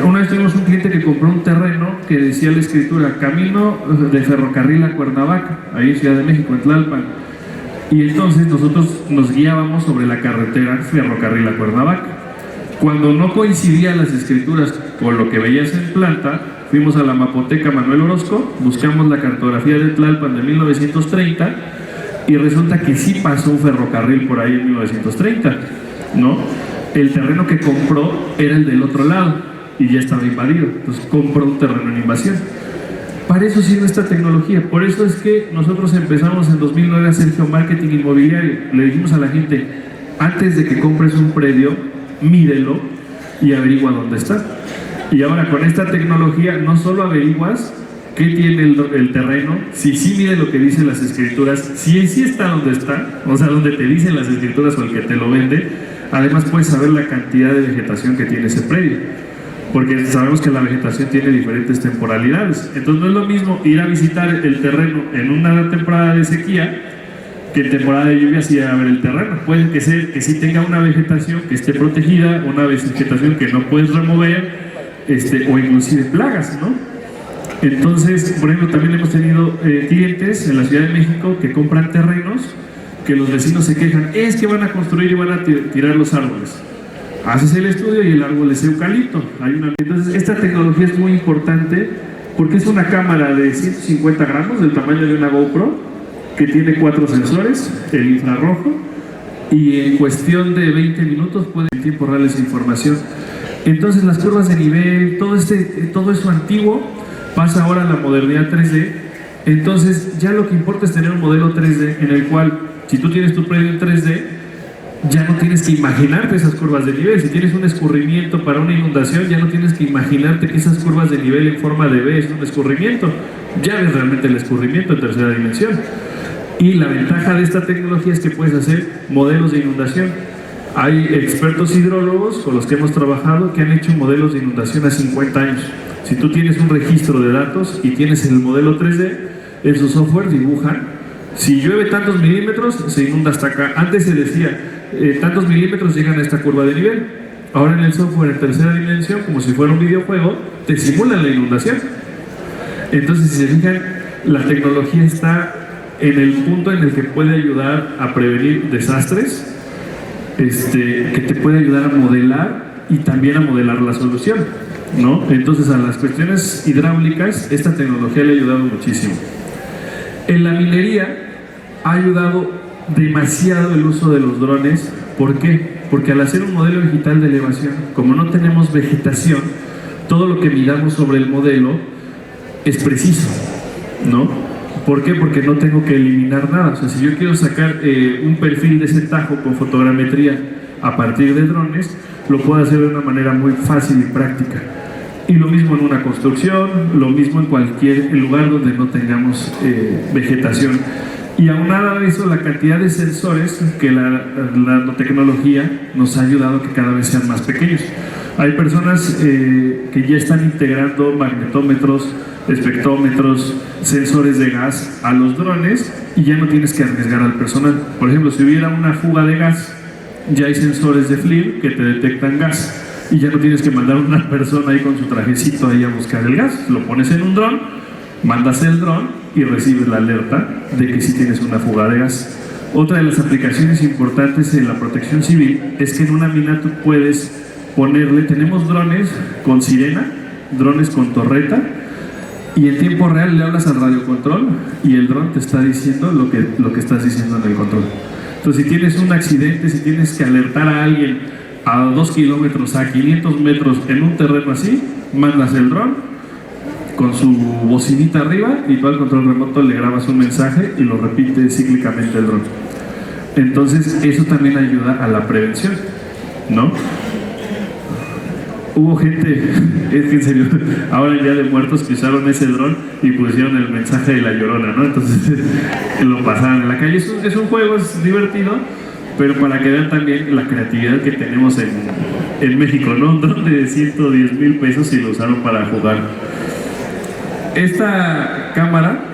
Una vez tuvimos un cliente que compró un terreno que decía la escritura, camino de ferrocarril a Cuernavaca, ahí en Ciudad de México, en Tlalpan. Y entonces nosotros nos guiábamos sobre la carretera ferrocarril a Cuernavaca. Cuando no coincidían las escrituras con lo que veías en planta, fuimos a la Mapoteca Manuel Orozco, buscamos la cartografía de Tlalpan de 1930 y resulta que sí pasó un ferrocarril por ahí en 1930, ¿no? El terreno que compró era el del otro lado y ya estaba invadido, entonces compró un terreno en invasión. Para eso sirve esta tecnología. Por eso es que nosotros empezamos en 2009 a hacer geomarketing inmobiliario. Le dijimos a la gente, antes de que compres un predio, mídelo y averigua dónde está. Y ahora con esta tecnología no solo averiguas qué tiene el terreno, si sí mide lo que dicen las escrituras, si sí está donde está, o sea, donde te dicen las escrituras o el que te lo vende, además puedes saber la cantidad de vegetación que tiene ese predio. Porque sabemos que la vegetación tiene diferentes temporalidades. Entonces no es lo mismo ir a visitar el terreno en una temporada de sequía que en temporada de lluvias y a ver el terreno. Puede que sí tenga una vegetación que esté protegida, una vegetación que no puedes remover, o inclusive plagas, ¿no? Entonces, por ejemplo, también hemos tenido clientes en la Ciudad de México que compran terrenos que los vecinos se quejan, es que van a construir y van a tirar los árboles. Haces el estudio y el árbol es eucalipto. Entonces, esta tecnología es muy importante porque es una cámara de 150 gramos del tamaño de una GoPro que tiene 4 sensores, el infrarrojo, y en cuestión de 20 minutos puede en tiempo real esa información. Entonces las curvas de nivel, todo eso antiguo pasa ahora a la modernidad 3D. Entonces ya lo que importa es tener un modelo 3D en el cual, si tú tienes tu predio en 3D, ya no tienes que imaginarte esas curvas de nivel. Si tienes un escurrimiento para una inundación, ya no tienes que imaginarte que esas curvas de nivel en forma de V es un escurrimiento. Ya ves realmente el escurrimiento en tercera dimensión. Y la ventaja de esta tecnología es que puedes hacer modelos de inundación. Hay expertos hidrólogos con los que hemos trabajado que han hecho modelos de inundación a 50 años. Si tú tienes un registro de datos y tienes el modelo 3D, en su software dibujan, si llueve tantos milímetros, se inunda hasta acá. Antes se decía, tantos milímetros llegan a esta curva de nivel. Ahora en el software en tercera dimensión, como si fuera un videojuego, te simulan la inundación. Entonces, si se fijan, la tecnología está en el punto en el que puede ayudar a prevenir desastres, que te puede ayudar a modelar y también a modelar la solución, ¿no? Entonces, a las cuestiones hidráulicas, esta tecnología le ha ayudado muchísimo. En la minería ha ayudado demasiado el uso de los drones. ¿Por qué? Porque al hacer un modelo digital de elevación, como no tenemos vegetación, todo lo que midamos sobre el modelo es preciso, ¿no? ¿Por qué? Porque no tengo que eliminar nada. O sea, si yo quiero sacar un perfil de ese tajo con fotogrametría a partir de drones, lo puedo hacer de una manera muy fácil y práctica. Y lo mismo en una construcción, lo mismo en cualquier lugar donde no tengamos vegetación. Y aunado a eso, la cantidad de sensores que la nanotecnología nos ha ayudado a que cada vez sean más pequeños. Hay personas que ya están integrando magnetómetros, espectrómetros, sensores de gas a los drones y ya no tienes que arriesgar al personal. Por ejemplo, si hubiera una fuga de gas, ya hay sensores de FLIR que te detectan gas y ya no tienes que mandar a una persona ahí con su trajecito ahí a buscar el gas. Lo pones en un dron, mandas el dron y recibes la alerta de que sí tienes una fuga de gas. Otra de las aplicaciones importantes en la protección civil es que en una mina tú puedes ponerle, tenemos drones con sirena, drones con torreta, y en tiempo real le hablas al radiocontrol y el dron te está diciendo lo que estás diciendo en el control. Entonces, si tienes un accidente, si tienes que alertar a alguien a 2 kilómetros, a 500 metros en un terreno así, mandas el dron con su bocinita arriba y tú al control remoto le grabas un mensaje y lo repite cíclicamente el dron. Entonces, eso también ayuda a la prevención, ¿no? Hubo gente, es que en serio, ahora en Día de Muertos que usaron ese dron y pusieron el mensaje de la Llorona, ¿no? Entonces lo pasaban en la calle. Es un juego, es divertido, pero para que vean también la creatividad que tenemos en México, ¿no? Un dron de 110,000 pesos y lo usaron para jugar. Esta cámara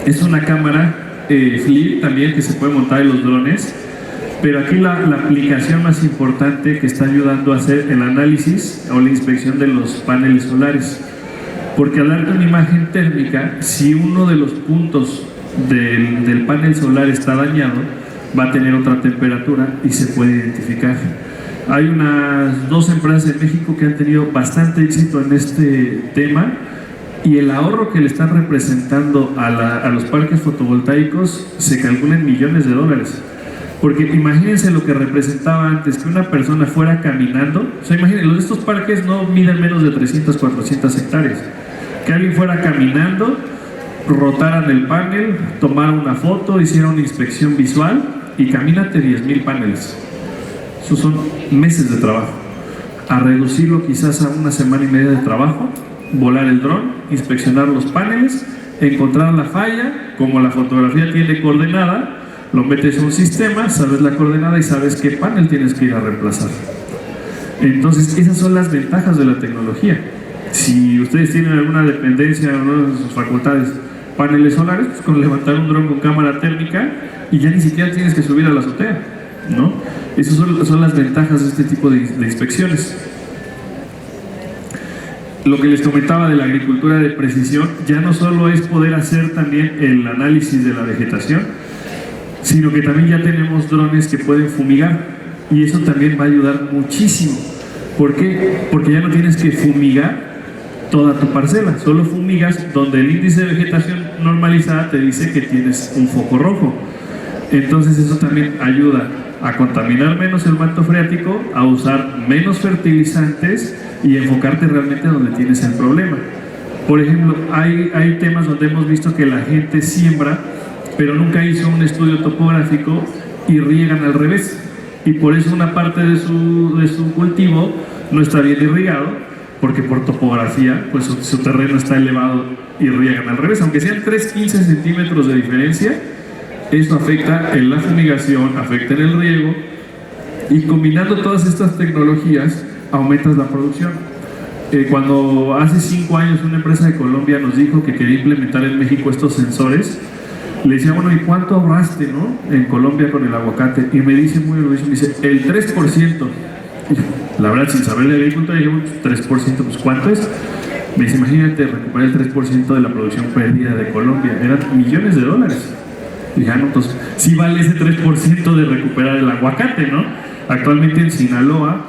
es una cámara FLIR también que se puede montar en los drones. Pero aquí la aplicación más importante que está ayudando a hacer el análisis o la inspección de los paneles solares. Porque al darte una imagen térmica, si uno de los puntos del panel solar está dañado, va a tener otra temperatura y se puede identificar. Hay unas 2 empresas en México que han tenido bastante éxito en este tema y el ahorro que le están representando a los parques fotovoltaicos se calcula en millones de dólares. Porque imagínense lo que representaba antes, que una persona fuera caminando. O sea, imagínense, estos parques no miden menos de 300, 400 hectáreas. Que alguien fuera caminando, rotaran el panel, tomaran una foto, hicieran una inspección visual y camínate 10,000 paneles. Esos son meses de trabajo. A reducirlo quizás a 1 semana y media de trabajo, volar el dron, inspeccionar los paneles, encontrar la falla, como la fotografía tiene coordenada, lo metes en un sistema, sabes la coordenada y sabes qué panel tienes que ir a reemplazar. Entonces, esas son las ventajas de la tecnología. Si ustedes tienen alguna dependencia o no de sus facultades, paneles solares, pues con levantar un dron con cámara térmica y ya ni siquiera tienes que subir a la azotea, ¿no? Esas son las ventajas de este tipo de inspecciones. lo que les comentaba de la agricultura de precisión, ya no solo es poder hacer también el análisis de la vegetación, sino que también ya tenemos drones que pueden fumigar, y eso también va a ayudar muchísimo. ¿Por qué? Porque ya no tienes que fumigar toda tu parcela, solo fumigas donde el índice de vegetación normalizada te dice que tienes un foco rojo. Entonces eso también ayuda a contaminar menos el manto freático, a usar menos fertilizantes y enfocarte realmente donde tienes el problema. Por ejemplo, hay temas donde hemos visto que la gente siembra, pero nunca hizo un estudio topográfico y riegan al revés. Y por eso una parte de su cultivo no está bien irrigado, porque por topografía pues su terreno está elevado y riegan al revés. Aunque sean 3-15 centímetros de diferencia, eso afecta en la fumigación, afecta en el riego, y combinando todas estas tecnologías aumentas la producción. Cuando hace 5 años una empresa de Colombia nos dijo que quería implementar en México estos sensores, le decía, bueno, ¿y cuánto ahorraste, no? En Colombia con el aguacate. Y me dice muy orgulloso, me dice, el 3%. Y la verdad, sin saber de agricultura, dije, 3%, pues ¿cuánto es? Me dice, imagínate recuperar el 3% de la producción perdida de Colombia. Eran millones de dólares. Y ya, no, entonces, sí vale ese 3% de recuperar el aguacate, ¿no? Actualmente en Sinaloa,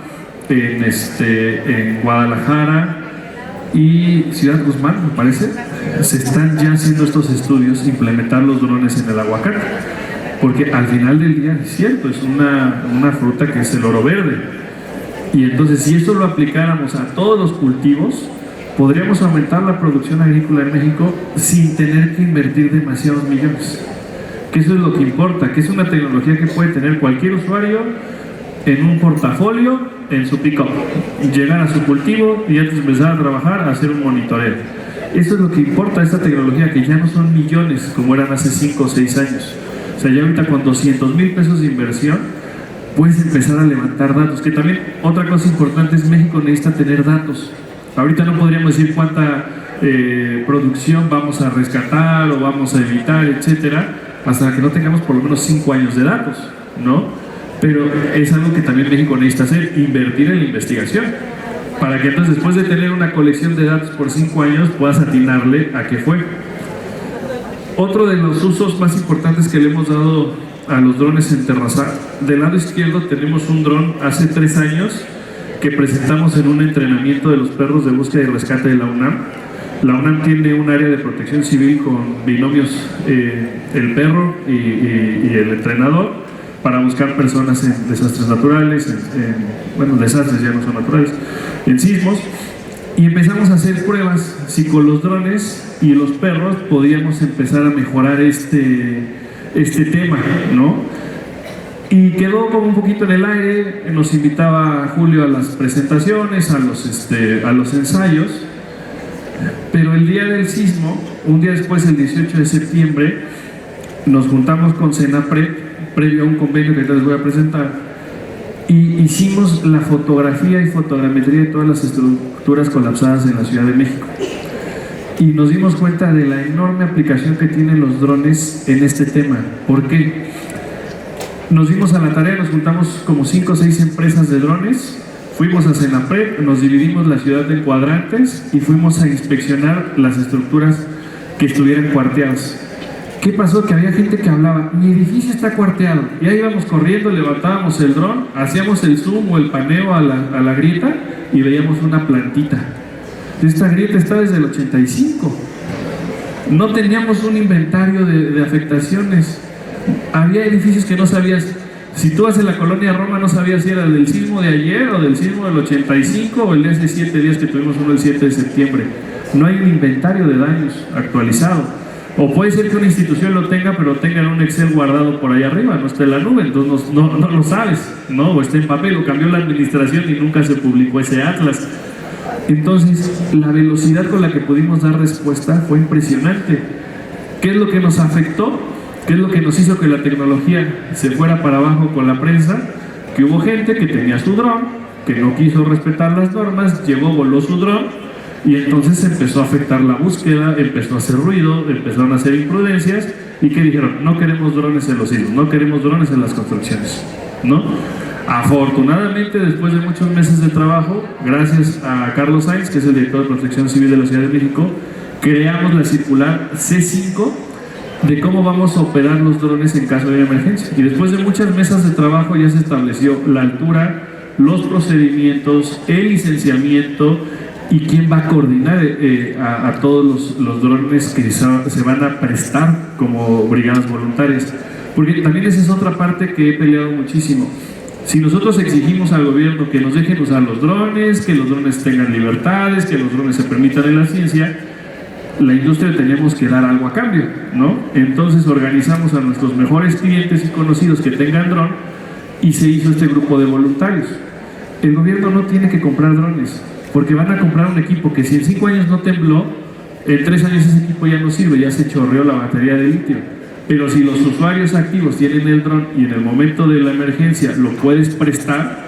en Guadalajara y Ciudad Guzmán, me parece, se están ya haciendo estos estudios, implementar los drones en el aguacate, porque al final del día es cierto, es una fruta que es el oro verde, y entonces si esto lo aplicáramos a todos los cultivos, podríamos aumentar la producción agrícola en México sin tener que invertir demasiados millones, que eso es lo que importa, que es una tecnología que puede tener cualquier usuario en un portafolio, en su pick-up, llegar a su cultivo y antes de empezar a trabajar, a hacer un monitoreo. Eso es lo que importa, esta tecnología, que ya no son millones como eran hace 5 o 6 años. O sea, ya ahorita con 200,000 pesos de inversión puedes empezar a levantar datos, que también otra cosa importante es México necesita tener datos. Ahorita no podríamos decir cuánta producción vamos a rescatar o vamos a evitar, etcétera, hasta que no tengamos por lo menos 5 años de datos, ¿no? Pero es algo que también México necesita hacer, invertir en la investigación, para que entonces después de tener una colección de datos por 5 años puedas atinarle a qué fue. Otro de los usos más importantes que le hemos dado a los drones en Terrazá, del lado izquierdo tenemos un dron hace 3 años que presentamos en un entrenamiento de los perros de búsqueda y rescate de la UNAM. La UNAM tiene un área de protección civil con binomios, el perro y el entrenador, para buscar personas en desastres naturales, bueno, desastres ya no son naturales, en sismos, y empezamos a hacer pruebas si con los drones y los perros podíamos empezar a mejorar este tema, ¿no? Y quedó como un poquito en el aire, nos invitaba Julio a las presentaciones, a los ensayos, pero el día del sismo, un día después, el 18 de septiembre, nos juntamos con Senapred, previo a un convenio que les voy a presentar, y hicimos la fotografía y fotogrametría de todas las estructuras colapsadas en la Ciudad de México, y nos dimos cuenta de la enorme aplicación que tienen los drones en este tema. ¿Por qué? Nos dimos a la tarea, nos juntamos como 5 o 6 empresas de drones, fuimos a Senapred, nos dividimos la ciudad en cuadrantes y fuimos a inspeccionar las estructuras que estuvieran cuarteadas. ¿Qué pasó? Que había gente que hablaba, mi edificio está cuarteado. Y ahí íbamos corriendo, levantábamos el dron, hacíamos el zoom o el paneo a la grieta y veíamos una plantita. Esta grieta está desde el 85. No teníamos un inventario de afectaciones. Había edificios que no sabías. Si tú vas en la colonia Roma, no sabías si era del sismo de ayer o del sismo del 85 o el de hace 7 días que tuvimos uno el 7 de septiembre. No hay un inventario de daños actualizado. O puede ser que una institución lo tenga, pero tenga en un Excel guardado por ahí arriba, no está en la nube, entonces no lo sabes, ¿no? O está en papel, o cambió la administración y nunca se publicó ese atlas. Entonces, la velocidad con la que pudimos dar respuesta fue impresionante. ¿Qué es lo que nos afectó? ¿Qué es lo que nos hizo que la tecnología se fuera para abajo con la prensa? Que hubo gente que tenía su dron, que no quiso respetar las normas, llegó, voló su dron, y entonces empezó a afectar la búsqueda, empezó a hacer ruido, empezaron a hacer imprudencias, y que dijeron, no queremos drones en los sismos, no queremos drones en las construcciones, ¿no? Afortunadamente, después de muchos meses de trabajo, gracias a Carlos Sainz, que es el director de Protección Civil de la Ciudad de México, creamos la circular C5 de cómo vamos a operar los drones en caso de emergencia. Y después de muchas mesas de trabajo ya se estableció la altura, los procedimientos, el licenciamiento y quién va a coordinar a todos los drones que se van a prestar como brigadas voluntarias. Porque también esa es otra parte que he peleado muchísimo. Si nosotros exigimos al gobierno que nos dejen usar los drones, que los drones tengan libertades, que los drones se permitan en la ciencia, la industria tenemos que dar algo a cambio, ¿no? Entonces organizamos a nuestros mejores clientes y conocidos que tengan dron y se hizo este grupo de voluntarios. El gobierno no tiene que comprar drones, porque van a comprar un equipo que si en 5 años no tembló, en 3 años ese equipo ya no sirve, ya se chorreó la batería de litio. Pero si los usuarios activos tienen el dron y en el momento de la emergencia lo puedes prestar,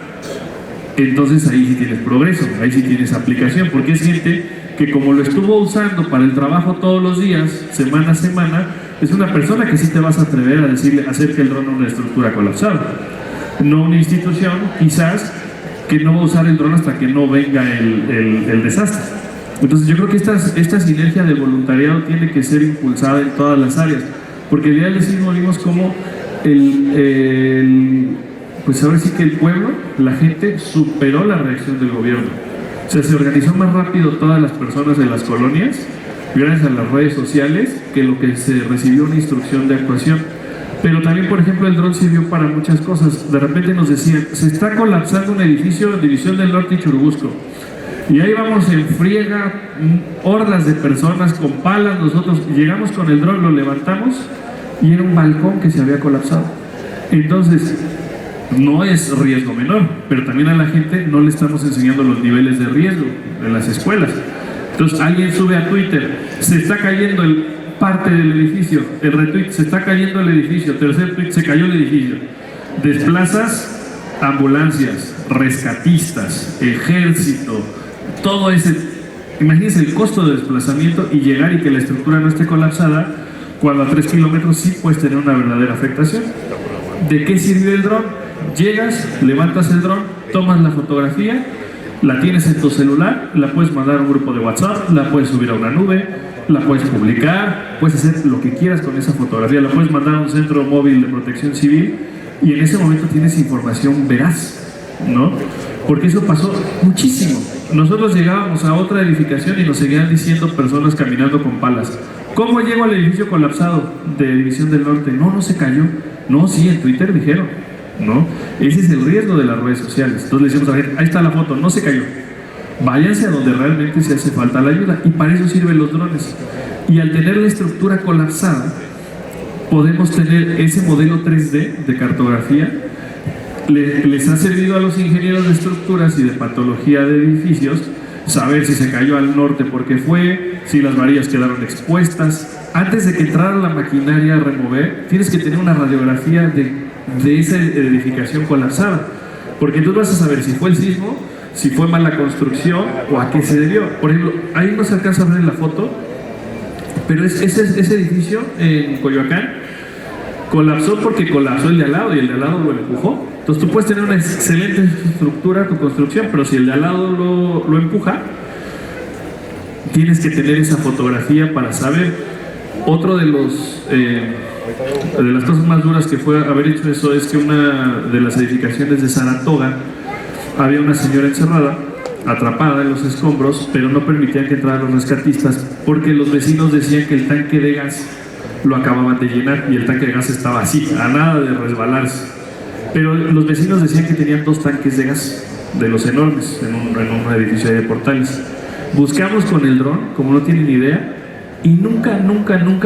entonces ahí sí tienes progreso, ahí sí tienes aplicación, porque es gente que como lo estuvo usando para el trabajo todos los días, semana a semana, es una persona que sí te vas a atrever a decirle, hacer que el dron a una estructura colapsada. No una institución, quizás, que no va a usar el dron hasta que no venga el desastre. Entonces yo creo que esta sinergia del voluntariado tiene que ser impulsada en todas las áreas, porque el día del sismo vimos como pues ahora sí que el pueblo, la gente superó la reacción del gobierno. O sea, se organizó más rápido todas las personas de las colonias gracias a las redes sociales que lo que se recibió una instrucción de actuación. Pero también, por ejemplo, el dron sirvió para muchas cosas. De repente nos decían, se está colapsando un edificio en División del Norte y Churubusco. Y ahí vamos en friega, hordas de personas con palas, nosotros llegamos con el dron, lo levantamos y era un balcón que se había colapsado. Entonces, no es riesgo menor, pero también a la gente no le estamos enseñando los niveles de riesgo en las escuelas. Entonces, alguien sube a Twitter, se está cayendo parte del edificio, el retweet, se está cayendo el edificio, tercer tweet, se cayó el edificio. Desplazas ambulancias, rescatistas, ejército, todo ese, imagínense el costo de desplazamiento y llegar y que la estructura no esté colapsada, cuando a 3 kilómetros sí puedes tener una verdadera afectación. ¿De qué sirve el dron? Llegas, levantas el dron, tomas la fotografía, la tienes en tu celular, la puedes mandar a un grupo de WhatsApp, la puedes subir a una nube, la puedes publicar, puedes hacer lo que quieras con esa fotografía, la puedes mandar a un centro móvil de protección civil y en ese momento tienes información veraz, ¿no? Porque eso pasó muchísimo. Nosotros llegábamos a otra edificación y nos seguían diciendo personas caminando con palas. ¿Cómo llego al edificio colapsado de División del Norte? No se cayó. No, sí, en Twitter dijeron, ¿no? Ese es el riesgo de las redes sociales. Entonces le decimos a la gente, ahí está la foto, no se cayó. Váyanse a donde realmente se hace falta la ayuda. Y para eso sirven los drones. Y al tener la estructura colapsada, podemos tener ese modelo 3D de cartografía. Les ha servido a los ingenieros de estructuras y de patología de edificios saber si se cayó al norte porque fue, si las varillas quedaron expuestas. Antes de que entrara la maquinaria a remover, tienes que tener una radiografía de esa edificación colapsada, porque entonces vas a saber si fue el sismo, si fue mala construcción o a qué se debió. Por ejemplo, ahí no se alcanza a ver en la foto, pero ese edificio en Coyoacán colapsó porque colapsó el de al lado y el de al lado lo empujó. Entonces tú puedes tener una excelente estructura, tu construcción, pero si el de al lado lo empuja, tienes que tener esa fotografía para saber. Otro de las cosas más duras que fue haber hecho eso es que una de las edificaciones de Saratoga había una señora encerrada, atrapada en los escombros, pero no permitían que entraran los rescatistas porque los vecinos decían que el tanque de gas lo acababan de llenar y el tanque de gas estaba así, a nada de resbalarse. Pero los vecinos decían que tenían 2 tanques de gas, de los enormes, en un edificio de Portales. Buscamos con el dron, como no tienen idea, y nunca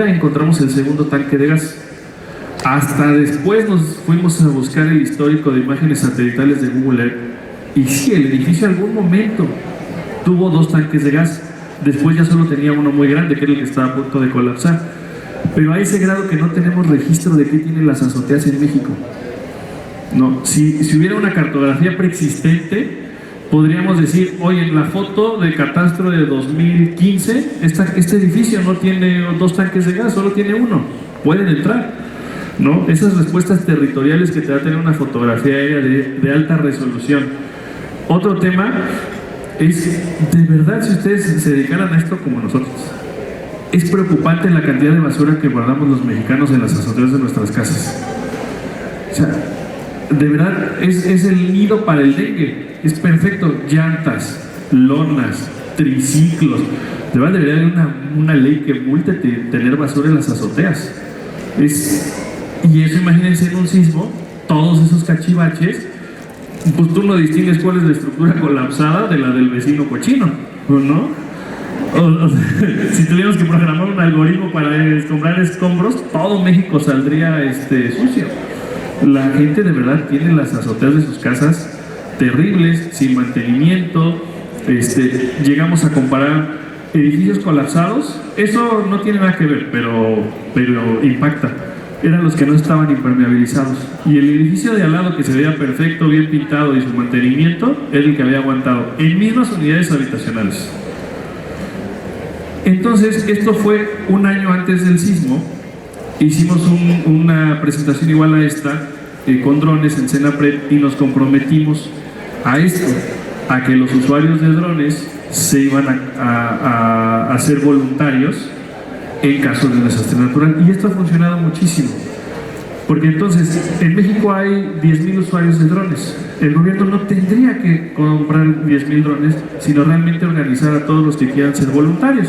encontramos el segundo tanque de gas. Hasta después nos fuimos a buscar el histórico de imágenes satelitales de Google Earth. Y sí, el edificio en algún momento tuvo 2 tanques de gas. Después ya solo tenía uno muy grande, que era el que estaba a punto de colapsar. Pero a ese grado que no tenemos registro de qué tienen las azoteas en México. No, si hubiera una cartografía preexistente, podríamos decir, oye, en la foto de catastro de 2015, este edificio no tiene 2 tanques de gas, solo tiene uno, pueden entrar. ¿no? Esas respuestas territoriales que te va a tener una fotografía aérea de alta resolución. Otro tema es, de verdad, si ustedes se dedicaran a esto como nosotros, es preocupante la cantidad de basura que guardamos los mexicanos en las azoteas de nuestras casas. O sea, de verdad, es el nido para el dengue. Es perfecto. Llantas, lonas, triciclos. De verdad, debería haber una ley que multe tener basura en las azoteas. Y eso, imagínense, en un sismo, todos esos cachivaches, pues tú no distingues cuál es la estructura colapsada de la del vecino cochino, ¿no? O sea, si tuviéramos que programar un algoritmo para escombrar escombros, todo México saldría sucio. La gente de verdad tiene las azoteas de sus casas terribles, sin mantenimiento. Llegamos a comparar edificios colapsados. Eso no tiene nada que ver, pero impacta. Eran los que no estaban impermeabilizados. Y el edificio de al lado, que se veía perfecto, bien pintado y su mantenimiento, era el que había aguantado en mismas unidades habitacionales. Entonces, esto fue un año antes del sismo. Hicimos una presentación igual a esta con drones en Senapred y nos comprometimos a esto, a que los usuarios de drones se iban a hacer voluntarios en caso de un desastre natural. Y esto ha funcionado muchísimo, porque entonces en México hay 10,000 usuarios de drones. El gobierno no tendría que comprar 10,000 drones, sino realmente organizar a todos los que quieran ser voluntarios.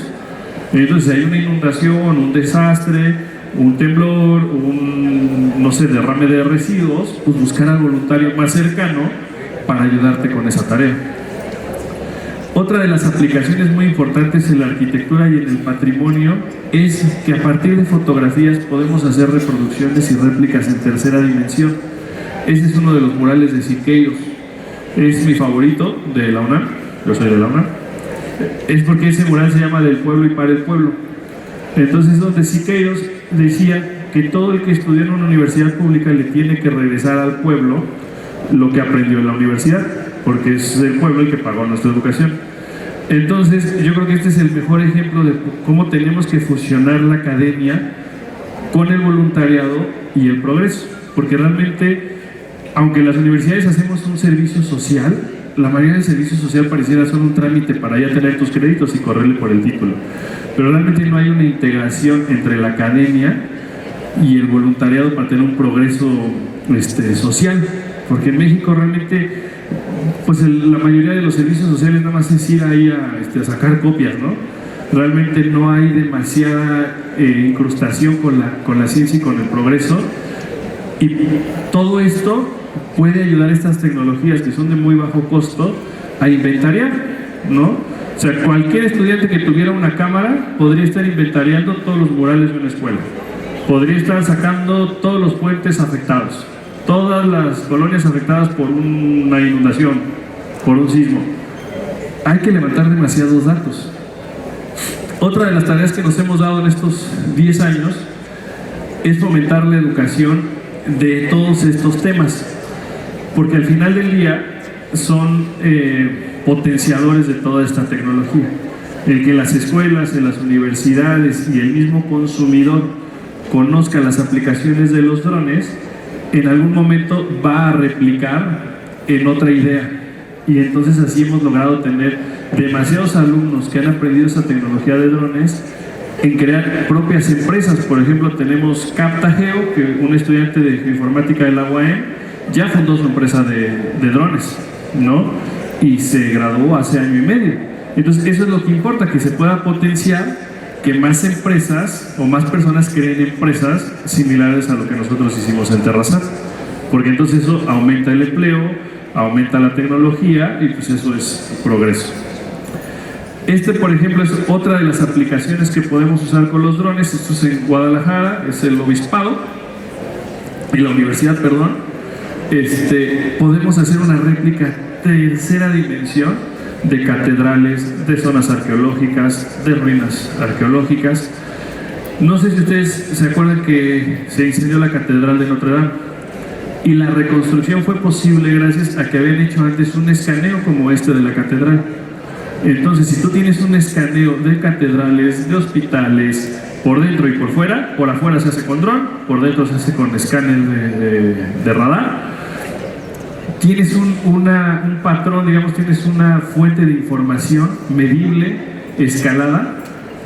Entonces, si hay una inundación, un desastre, un temblor, no sé, derrame de residuos, pues buscar al voluntario más cercano para ayudarte con esa tarea. Otra de las aplicaciones muy importantes en la arquitectura y en el patrimonio es que a partir de fotografías podemos hacer reproducciones y réplicas en tercera dimensión. Ese es uno de los murales de Siqueiros. Es mi favorito de la UNAM. Yo soy de la UNAM. Es porque ese mural se llama Del pueblo y para el pueblo. Entonces, donde Siqueiros decía que todo el que estudió en una universidad pública le tiene que regresar al pueblo lo que aprendió en la universidad, porque es el pueblo el que pagó nuestra educación. Entonces, yo creo que este es el mejor ejemplo de cómo tenemos que fusionar la academia con el voluntariado y el progreso, porque realmente, aunque en las universidades hacemos un servicio social, la mayoría del servicio social pareciera son un trámite para ya tener tus créditos y correrle por el título, pero realmente no hay una integración entre la academia y el voluntariado para tener un progreso social, porque en México realmente pues la mayoría de los servicios sociales nada más es ir ahí a sacar copias, ¿no? Realmente no hay demasiada incrustación con la ciencia y con el progreso, y todo esto puede ayudar a estas tecnologías que son de muy bajo costo a inventariar, ¿no? O sea, cualquier estudiante que tuviera una cámara podría estar inventariando todos los murales de una escuela, podría estar sacando todos los puentes afectados, todas las colonias afectadas por una inundación, por un sismo. Hay que levantar demasiados datos. Otra de las tareas que nos hemos dado en estos 10 años es fomentar la educación de todos estos temas, porque al final del día son potenciadores de toda esta tecnología. El que las escuelas, en las universidades y el mismo consumidor conozca las aplicaciones de los drones, en algún momento va a replicar en otra idea, y entonces así hemos logrado tener demasiados alumnos que han aprendido esa tecnología de drones en crear propias empresas. Por ejemplo, tenemos Captageo, que un estudiante de informática de la UAM ya fundó su empresa de drones, ¿no? Y se graduó hace año y medio. Entonces eso es lo que importa, que se pueda potenciar, que más empresas o más personas creen empresas similares a lo que nosotros hicimos en Terrazar, porque entonces eso aumenta el empleo, aumenta la tecnología y pues eso es progreso. Por ejemplo, es otra de las aplicaciones que podemos usar con los drones. Esto es en Guadalajara, es el obispado y la universidad, perdón. Podemos hacer una réplica tercera dimensión de catedrales, de zonas arqueológicas, de ruinas arqueológicas. No sé si ustedes se acuerdan que se incendió la catedral de Notre Dame, y la reconstrucción fue posible gracias a que habían hecho antes un escaneo como este de la catedral. Entonces, si tú tienes un escaneo de catedrales, de hospitales, por dentro y por fuera. Por afuera se hace con dron, por dentro se hace con escáner de radar. Tienes un patrón, digamos, tienes una fuente de información medible, escalada,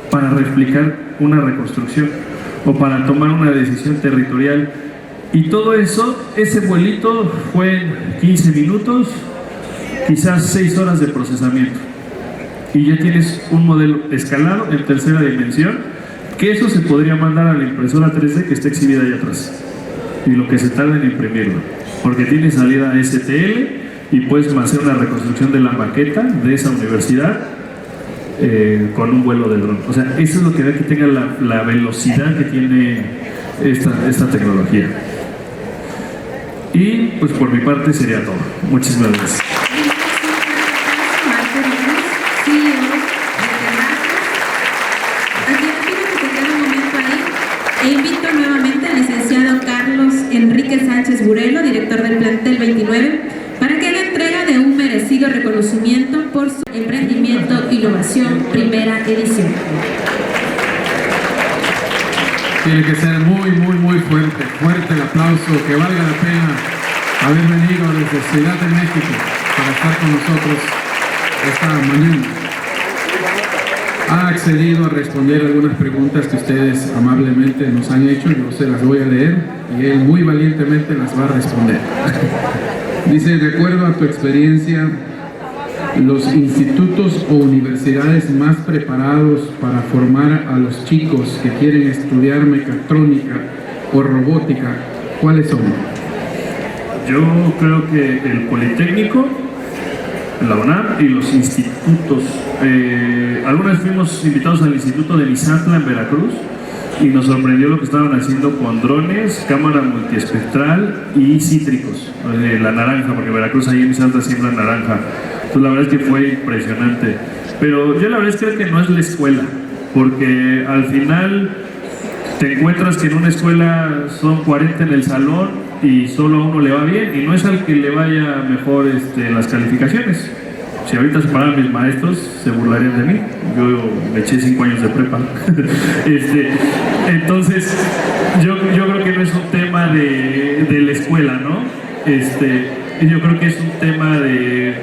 para replicar una reconstrucción o para tomar una decisión territorial. Y todo eso, ese vuelito fue en 15 minutos, quizás 6 horas de procesamiento. Y ya tienes un modelo escalado en tercera dimensión, que eso se podría mandar a la impresora 3D que está exhibida allá atrás. Y lo que se tarda en imprimirlo. Porque tiene salida STL y puedes hacer una reconstrucción de la maqueta de esa universidad con un vuelo de dron. O sea, eso es lo que da que tenga la velocidad que tiene esta tecnología. Y pues por mi parte sería todo. Muchísimas gracias. E invito nuevamente al licenciado Carlos Enrique Sánchez Burelo, director del plantel 29, para que haga entrega de un merecido reconocimiento por su emprendimiento Innovación Primera Edición. Tiene que ser muy fuerte el aplauso, que valga la pena haber venido desde Ciudad de México para estar con nosotros esta mañana. Ha accedido a responder algunas preguntas que ustedes amablemente nos han hecho. Yo se las voy a leer y él muy valientemente las va a responder. Dice, de acuerdo a tu experiencia, los institutos o universidades más preparados para formar a los chicos que quieren estudiar mecatrónica o robótica, ¿cuáles son? Yo creo que el Politécnico, la UNAM y los institutos. Alguna vez fuimos invitados al Instituto de Misantla en Veracruz y nos sorprendió lo que estaban haciendo con drones, cámara multiespectral y cítricos, la naranja, porque Veracruz ahí en Misantla siembra naranja. Entonces la verdad es que fue impresionante. Pero yo la verdad es que creo que no es la escuela, porque al final te encuentras que en una escuela son 40 en el salón y solo a uno le va bien, y no es al que le vaya mejor las calificaciones. Si ahorita se paran mis maestros, se burlarían de mí. Yo me eché 5 años de prepa. Entonces, yo creo que no es un tema de la escuela, ¿no? Yo creo que es un tema de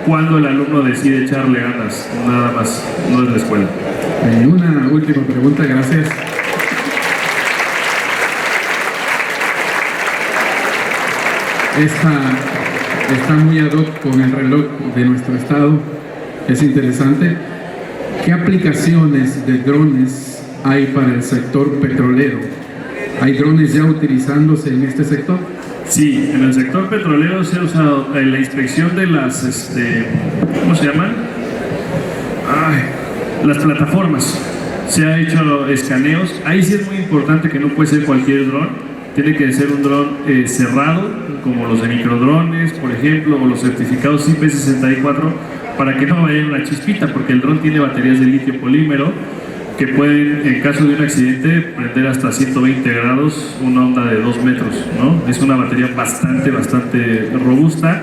cuando el alumno decide echarle ganas, nada más, no es la escuela. Una última pregunta, gracias. Está muy ad hoc con el reloj de nuestro estado, es interesante. ¿Qué aplicaciones de drones hay para el sector petrolero? ¿Hay drones ya utilizándose en este sector? Sí, en el sector petrolero se ha usado en la inspección de las, ¿cómo se llaman? Las plataformas. Se ha hecho escaneos. Ahí sí es muy importante que no puede ser cualquier dron. Tiene que ser un dron cerrado, como los de microdrones, por ejemplo, o los certificados IP64, para que no vaya una chispita, porque el dron tiene baterías de litio polímero que pueden, en caso de un accidente, prender hasta 120 grados una onda de 2 metros, ¿no? Es una batería bastante robusta,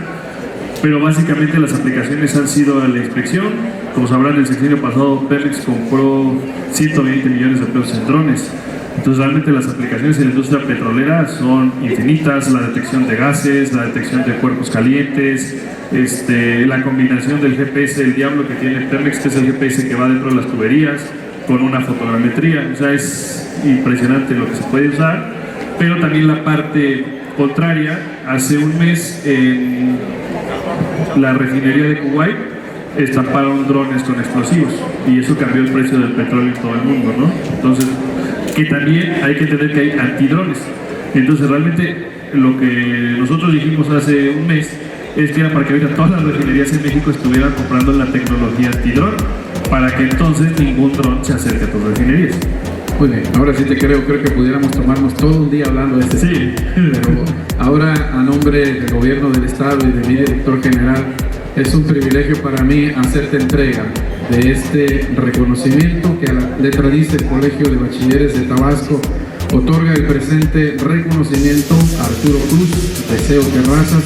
pero básicamente las aplicaciones han sido a la inspección. Como sabrán, el sexenio pasado Pemex compró 120 millones de pesos en drones. Entonces realmente las aplicaciones en la industria petrolera son infinitas: la detección de gases, la detección de cuerpos calientes, la combinación del GPS del diablo que tiene Pemex, que es el GPS que va dentro de las tuberías, con una fotogrametría. O sea, es impresionante lo que se puede usar, pero también la parte contraria. Hace un mes en la refinería de Kuwait estamparon drones con explosivos y eso cambió el precio del petróleo en todo el mundo, ¿no? Entonces, que también hay que entender que hay antidrones. Entonces realmente lo que nosotros dijimos hace un mes es que era para que ahorita todas las refinerías en México estuvieran comprando la tecnología antidron, para que entonces ningún dron se acerque a tus refinerías. Muy bien, ahora sí te creo que pudiéramos tomarnos todo un día hablando de este sí. Pero ahora, a nombre del gobierno del estado y de mi director general, es un privilegio para mí hacerte entrega de este reconocimiento que a la letra dice el Colegio de Bachilleres de Tabasco otorga el presente reconocimiento a Arturo Cruz Deseo Terrazas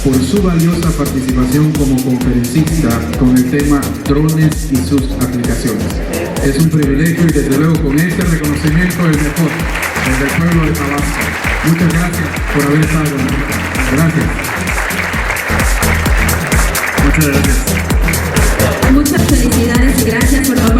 por su valiosa participación como conferencista con el tema drones y sus aplicaciones. es un privilegio y desde luego con este reconocimiento el mejor desde el pueblo de Tabasco. Muchas gracias por haber estado con nosotros. Gracias. Muchas gracias. Muchas felicidades y gracias por tomar